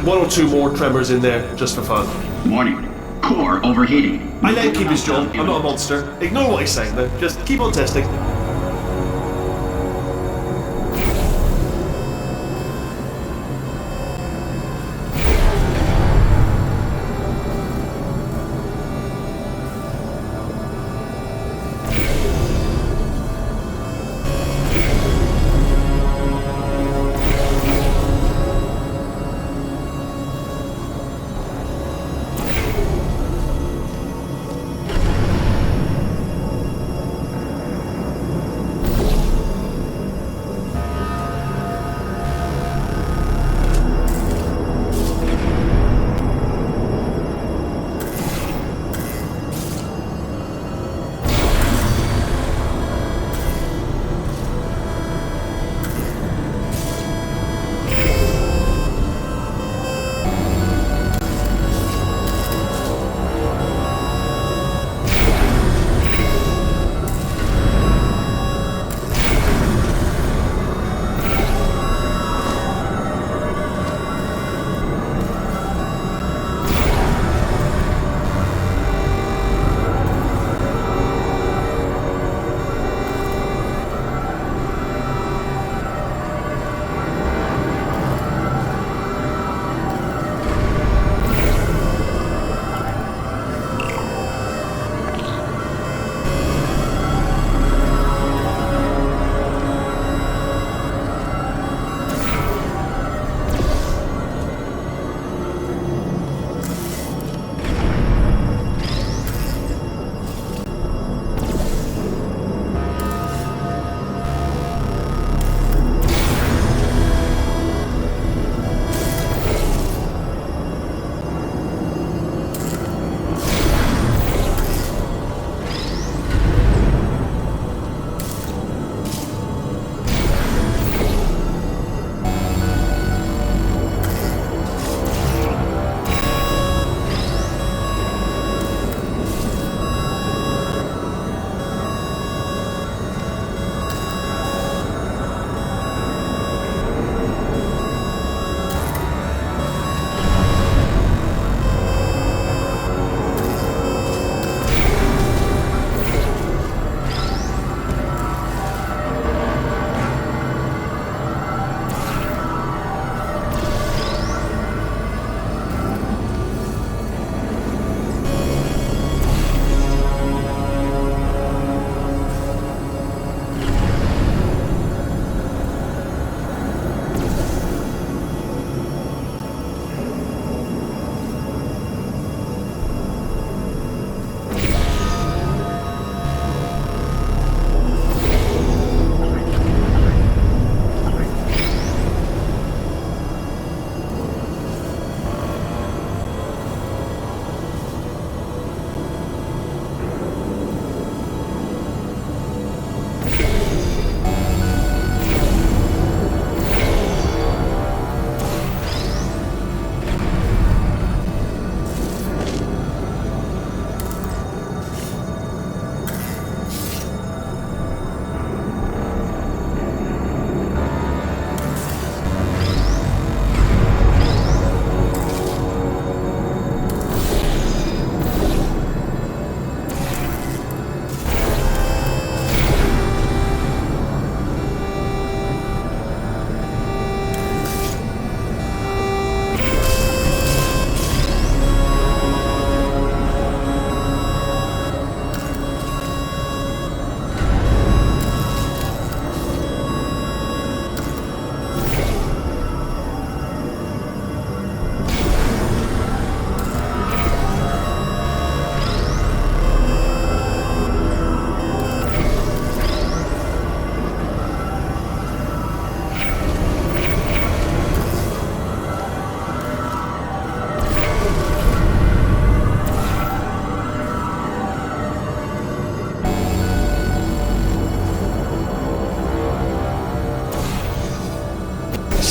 One or two more tremors in there just for fun. Warning. Core overheating. I let him keep his job. I'm not a monster. Ignore what he's saying though. Just keep on testing.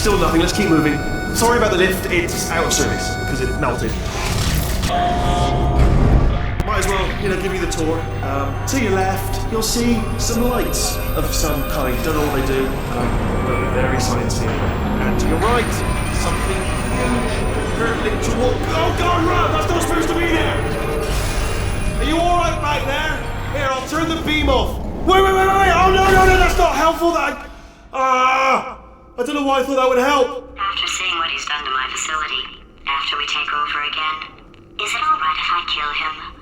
still nothing. Let's keep moving. Sorry about the lift. It's out of service because it melted. Might as well, give you the tour. To your left, you'll see some lights of some kind. Don't know what they do. Very sciencey. And to your right, something hurtling toward. Oh God, run! That's not supposed to be there. Are you all right back there? Here, I'll turn the beam off. Wait! Oh no! That's not helpful. I don't know why I thought that would help. After seeing what he's done to my facility, after we take over again, is it alright if I kill him?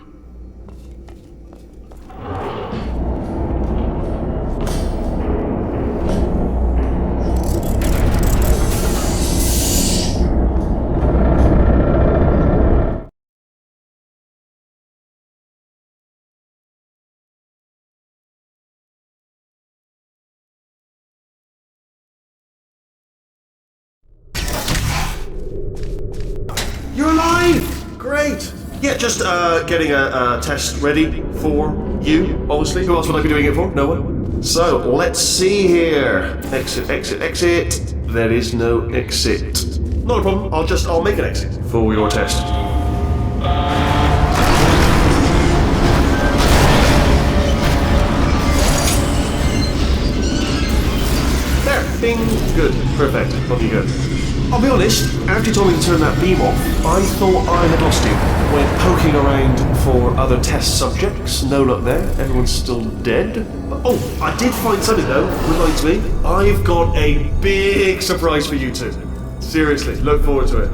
You're alive! Great! Yeah, just getting a test ready for you, obviously. Who else would I be doing it for? No one? So, let's see here. Exit. There is no exit. Not a problem, I'll make an exit for your test. There, bing, good, perfect, off you go. I'll be honest, after you told me to turn that beam off, I thought I had lost you. Went poking around for other test subjects, no luck there, everyone's still dead. Oh, I did find something though, reminds me. I've got a big surprise for you two. Seriously, look forward to it.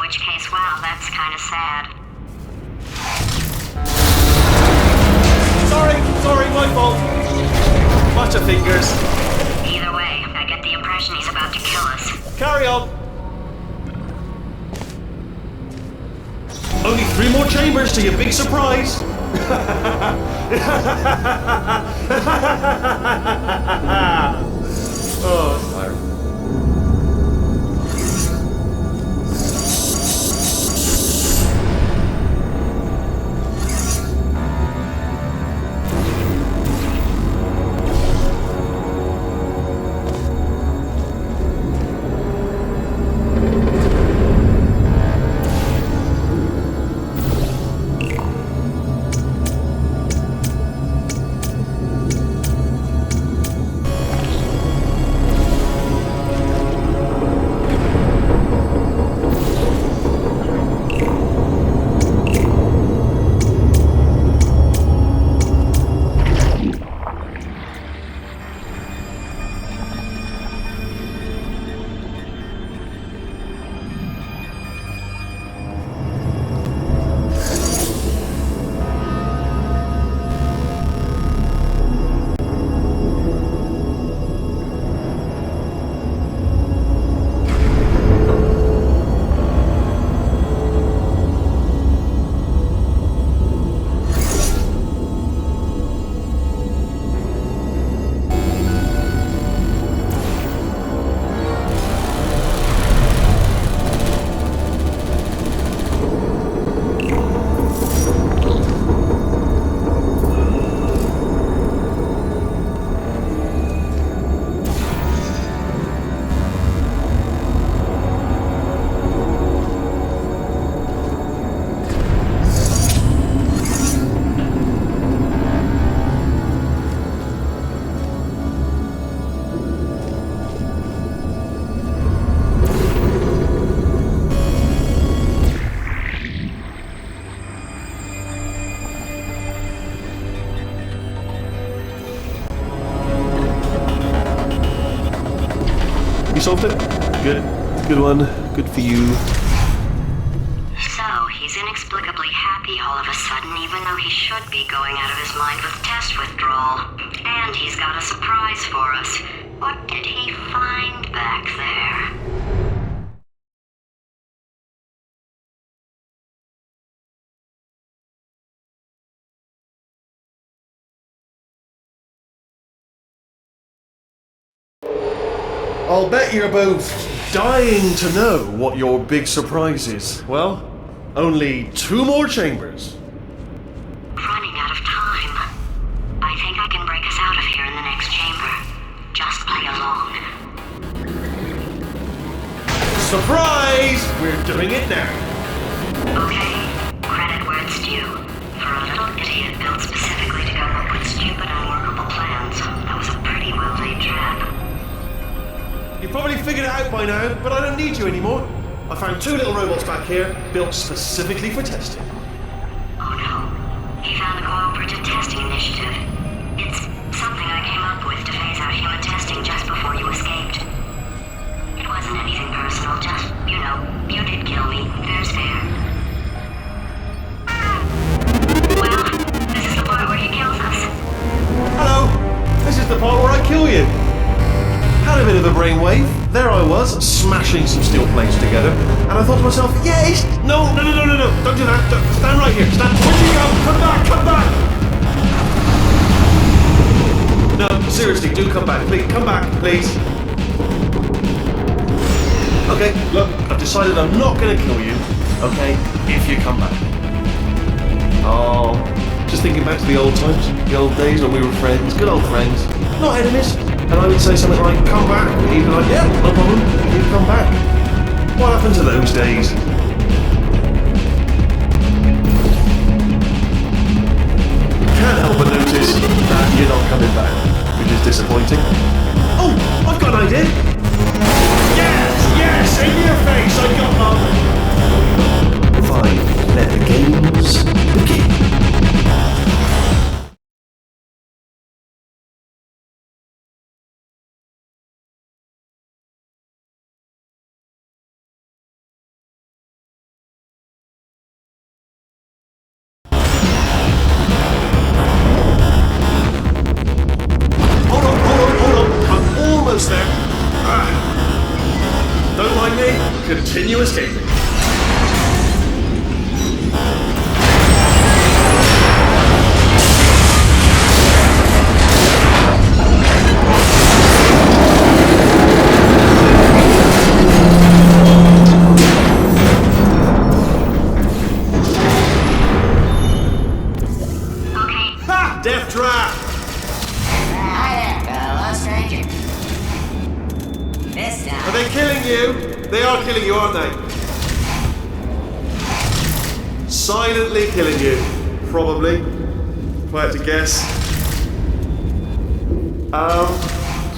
which case, wow, that's kind of sad. Sorry, my fault. Bunch of fingers. Either way, I get the impression he's about to kill us. Carry on. Only 3 more chambers to your big surprise. Oh, tired. You solved it? Good one. Good for you. So, he's inexplicably happy all of a sudden, even though he should be going out of his mind with test withdrawal. And he's got a surprise for us. What did he find back there? I'll bet you're both dying to know what your big surprise is. Well, only 2 more chambers. Running out of time. I think I can break us out of here in the next chamber. Just play along. Surprise! We're doing it now. Okay, credit where it's due. For a little idiot built specifically to come up with stupid, unworkable plans, that was a pretty well-laid trap. You've probably figured it out by now, but I don't need you anymore. I found 2 little robots back here, built specifically for testing. Oh no, he found a cooperative testing initiative. It's something I came up with to phase out human testing just before you escaped. It wasn't anything personal, just, you did kill me. Fair's fair. Well, this is the part where he kills us. Hello! This is the part where I kill you. Had a bit of a brainwave. There I was, smashing some steel plates together, and I thought to myself, yes! No, don't do that. Stand right here. Stand. Where'd you go? Come back! No, seriously, do come back. Please, come back, please. Okay, look, I've decided I'm not going to kill you, okay, if you come back. Oh, just thinking back to the old times, the old days when we were friends, good old friends, not enemies. And I would say something like, come back, and he'd be like, yeah, no problem, he'd come back. What happened to those days? Can't help but notice that you're not coming back, which is disappointing. Oh, I've got an idea! Yes, in your face, I got one! Fine, let the games begin. continue escaping. Death trap! Hi there, fellow stranger. This time. Are they killing you? They are killing you, aren't they? Silently killing you. Probably. If I had to guess.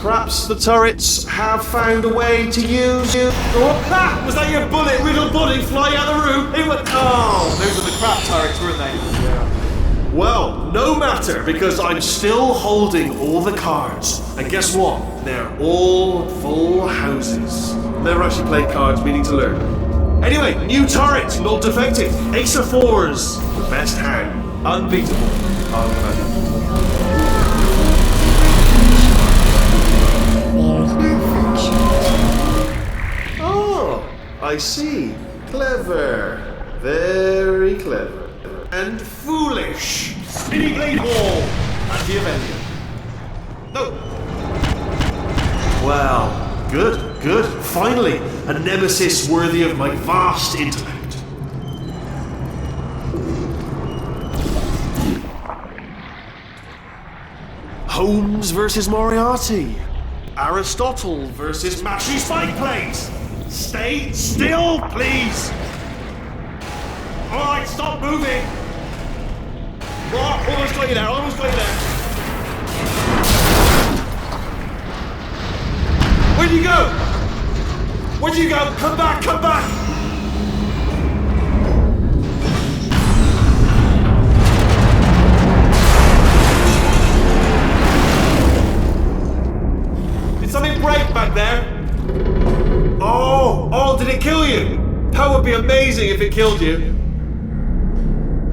Perhaps the turrets have found a way to use you. Oh, ah! Was that your bullet, riddled body flying out the room? It went. Oh, those are the crap turrets, weren't they? Yeah. Well, no matter, because I'm still holding all the cards. And guess what? They're all full houses. Never actually played cards, meaning to learn. Anyway, new turret, not defective. Ace of fours, the best hand. Unbeatable. Oh, I see. Clever. Very clever. And foolish. Spinning blade ball. Machiavellian. No. Well, good. Finally, a nemesis worthy of my vast intellect. Holmes versus Moriarty. Aristotle versus Mashy Spike Plates. Stay still, please. Alright, stop moving. Right, almost got you there, Where'd you go? Come back! Did something break back there? Oh, did it kill you? That would be amazing if it killed you.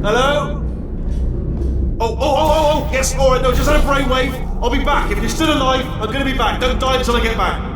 Hello? Oh, yes, alright, no, just had a brainwave. I'll be back. If you're still alive, I'm gonna be back. Don't die until I get back.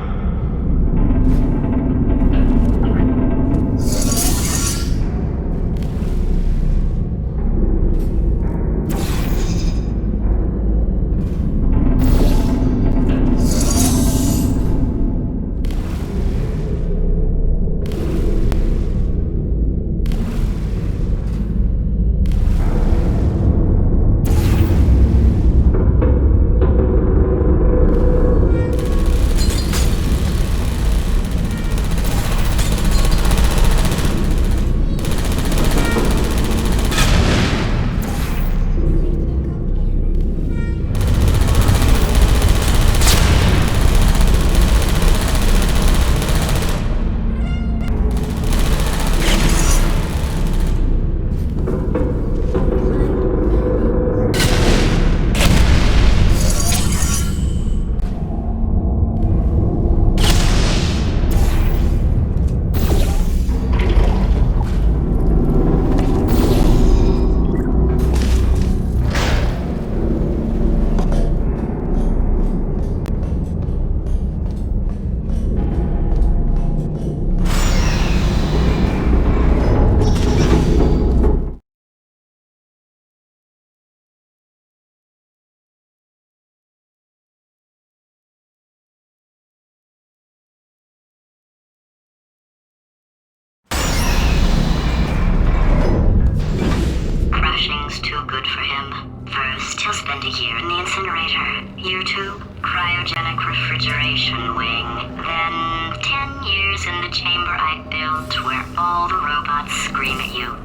Crushing's too good for him. First, he'll spend a year in the incinerator. Year 2, cryogenic refrigeration wing. Then, 10 years in the chamber I built where all the robots scream at you.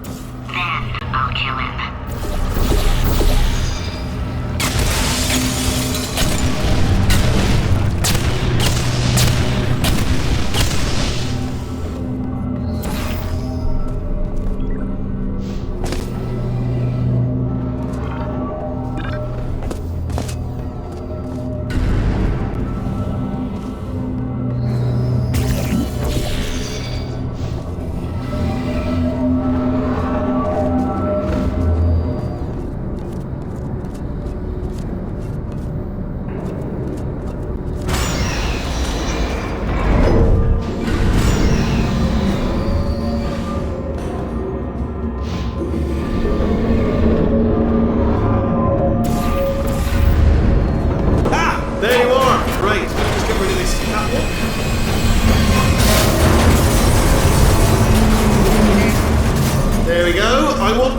Then, I'll kill him.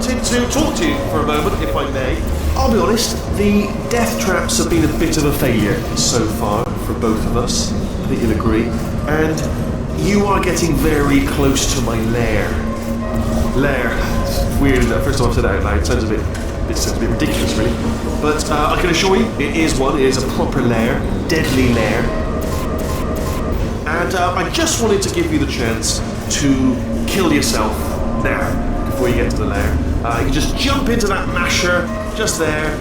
wanted to talk to you for a moment, if I may. I'll be honest, the death traps have been a bit of a failure so far for both of us. I think you'll agree. And you are getting very close to my lair. Lair. It's weird, isn't it? First time I've said that out loud. It sounds a bit ridiculous, really. But I can assure you, it is one. It is a proper lair. Deadly lair. And I just wanted to give you the chance to kill yourself now, before you get to the lair. You can just jump into that masher, just there.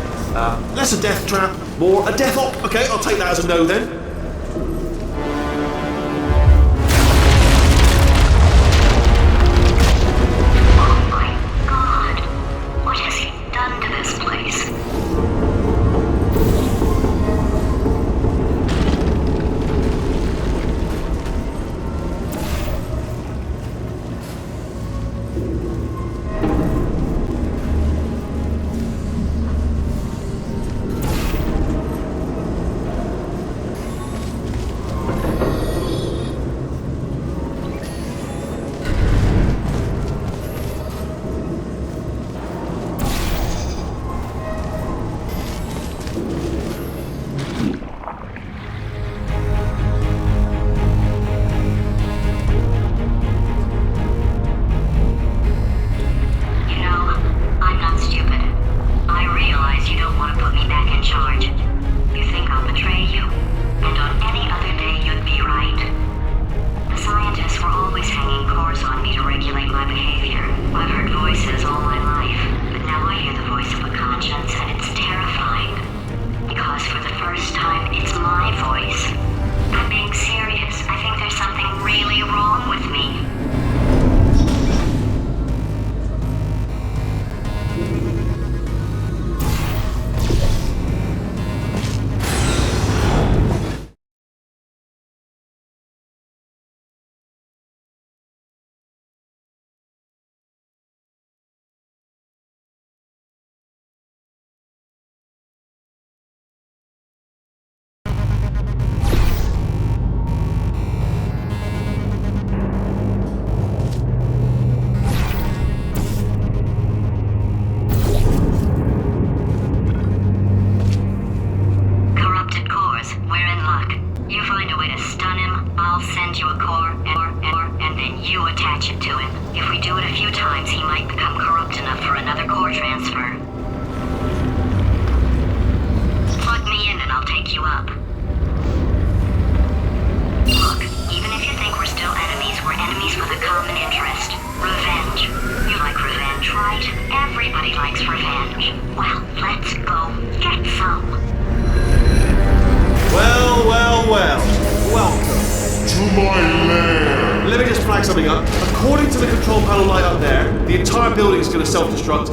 Less a death trap, more a death op. Okay, I'll take that as a no then.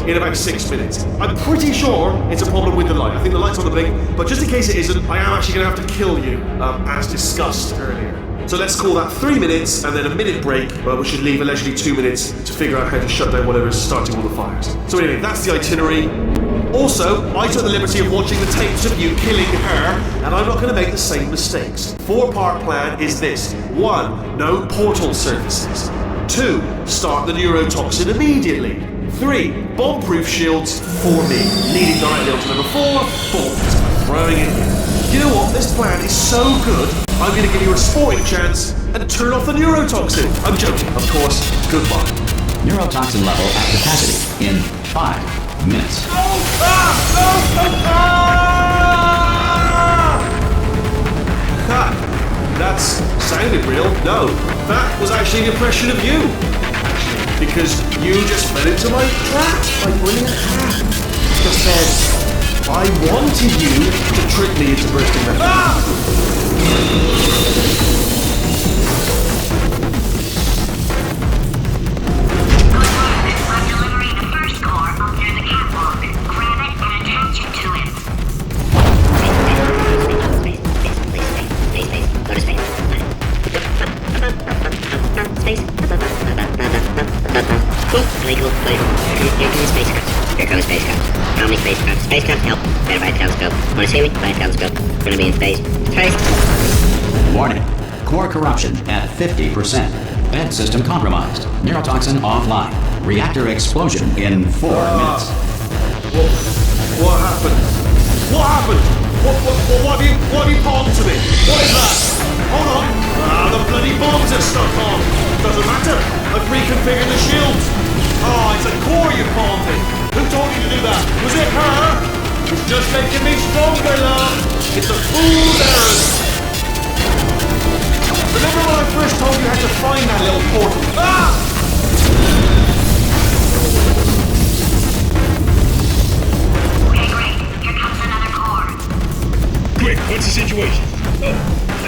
In about 6 minutes. I'm pretty sure it's a problem with the light. I think the light's on the blink, but just in case it isn't, I am actually going to have to kill you, as discussed earlier. So let's call that 3 minutes and then a minute break, but we should leave allegedly 2 minutes to figure out how to shut down whatever is starting all the fires. So anyway, that's the itinerary. Also, I took the liberty of watching the tapes of you killing her, and I'm not going to make the same mistakes. 4-part plan is this. 1. No portal surfaces. 2. Start the neurotoxin immediately. 3. Bomb-proof shields for me, leading directly on to number 4, bombs. Throwing it in. You know what? This plan is so good, I'm going to give you a sporting chance and turn off the neurotoxin. I'm joking, of course. Goodbye. Neurotoxin level at capacity in 5 minutes. That sounded real. No, that was actually an impression of you. Because you just fell into my trap by bringing a hat. Just said, I wanted you to trick me into bursting that. I'm delivering the first core up near the catwalk. Grab it and attach it to him. Here comes spacecraft. How many spacecraft? Spacecraft help. Better by the telescope. Wanna see me? By the telescope. We're gonna be in space. Space! Warning. Core corruption at 50%. Vent system compromised. Neurotoxin offline. Reactor explosion in 4 minutes. What happened? What happened? What have you palmed to me? What is that? Hold on. The bloody bombs are stuck on. Doesn't matter. I've reconfigured the shields. Oh, it's a core you palmed me. Who told you to do that? Was it her? It's just making me stronger, love. It's a fool's errand. Remember when I first told you how to find that little portal? Ah! Okay, great. Here comes another core. Quick, what's the situation? Oh,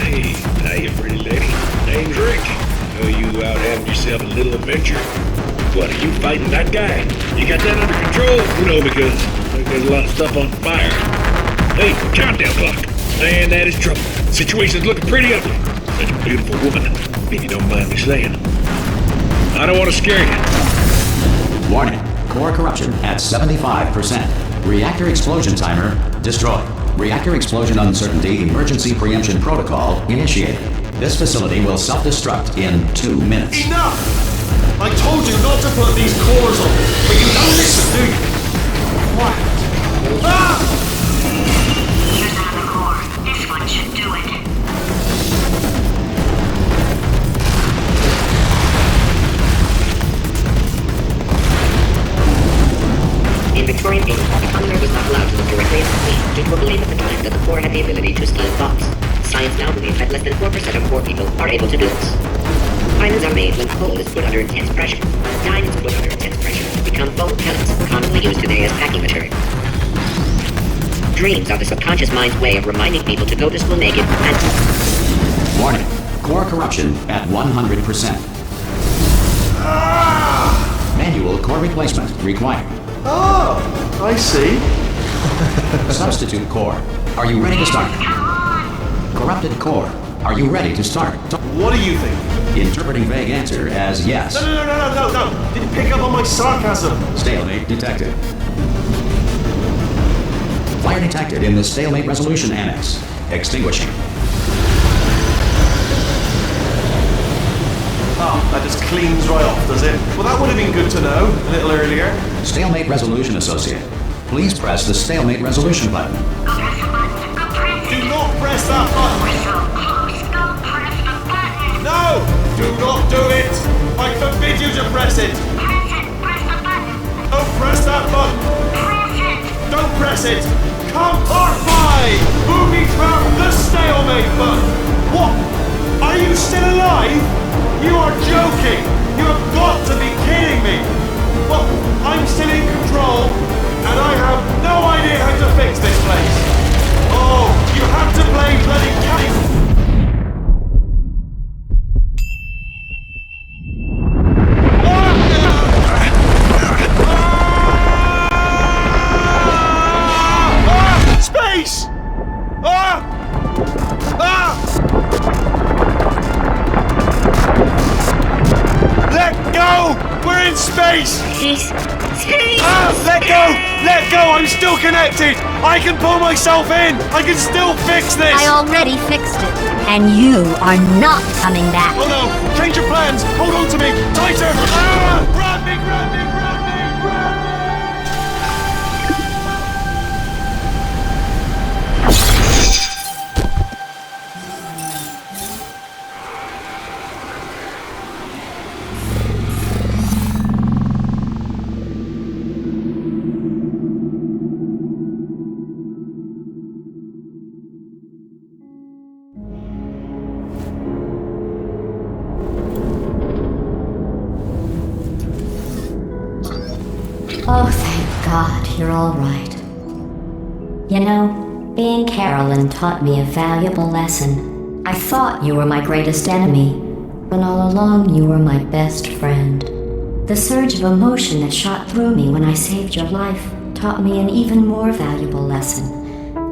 hey, how you pretty lady? Name's Rick. So you out having yourself a little adventure? What, are you fighting that guy? You got that under control? You know, because there's a lot of stuff on fire. Hey, countdown clock. Man, that is trouble. Situation's looking pretty ugly. Such a beautiful woman, if you don't mind me saying. I don't want to scare you. Warning. Core corruption at 75%. Reactor explosion timer destroyed. Reactor explosion uncertainty emergency preemption protocol initiated. This facility will self-destruct in 2 minutes. Enough! I told you not to put these cores on, but you don't listen, do you? What? Ah! Here's another core. This one should do it. In Victorian England, the commoner was not allowed to look directly at the queen due to a belief at the time that the core had the ability to steal thoughts. Science now believes that less than 4% of poor people are able to do this. Diamonds are made when coal is put under intense pressure. Diamonds put under intense pressure become foam pellets, commonly used today as packing material. Dreams are the subconscious mind's way of reminding people to go to school naked and... Warning. Core corruption at 100%. Manual core replacement required. Oh, I see. Substitute core. Are you ready to start? Corrupted core. Are you ready to start? What do you think? Interpreting vague answer as yes. No. Didn't pick up on my sarcasm. Stalemate detected. Fire detected in the stalemate resolution annex. Extinguishing. Oh, that just cleans right off, does it? Well, that would have been good to know a little earlier. Stalemate resolution associate. Please press the stalemate resolution button. Go press the button. Go press it. Do not press that button. We're so close. Go press the button. No! Do not do it! I forbid you to press it! Press it. Press the button. Don't press that button! Press it. Don't press it! Come part 5! Booby trap the stalemate button! What? Are you still alive? You are joking! You have got to be kidding me! Well, I'm still in control, and I have no idea how to fix this place! Oh, you have to play bloody cat! Space! Let go! We're in space! Let go! Let go! I'm still connected! I can pull myself in! I can still fix this! I already fixed it, and you are not coming back. Oh no! Change your plans! Hold on to me! Tighter! Grab me! Grab me! Grab me! Grab me! Oh, thank God, you're all right. You know, being Carolyn taught me a valuable lesson. I thought you were my greatest enemy, when all along you were my best friend. The surge of emotion that shot through me when I saved your life taught me an even more valuable lesson,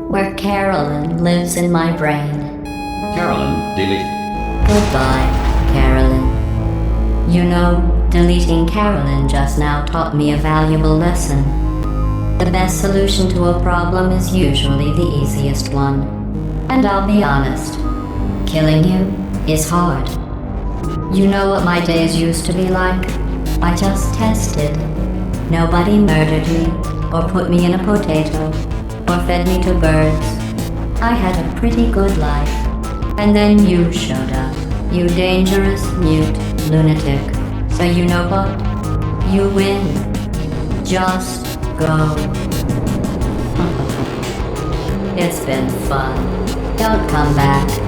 where Carolyn lives in my brain. Carolyn deleted. Goodbye, Carolyn. You know, deleting Carolyn just now taught me a valuable lesson. The best solution to a problem is usually the easiest one. And I'll be honest, killing you is hard. You know what my days used to be like? I just tested. Nobody murdered me, or put me in a potato, or fed me to birds. I had a pretty good life. And then you showed up, you dangerous, mute lunatic. So you know what? You win. Just go. It's been fun. Don't come back.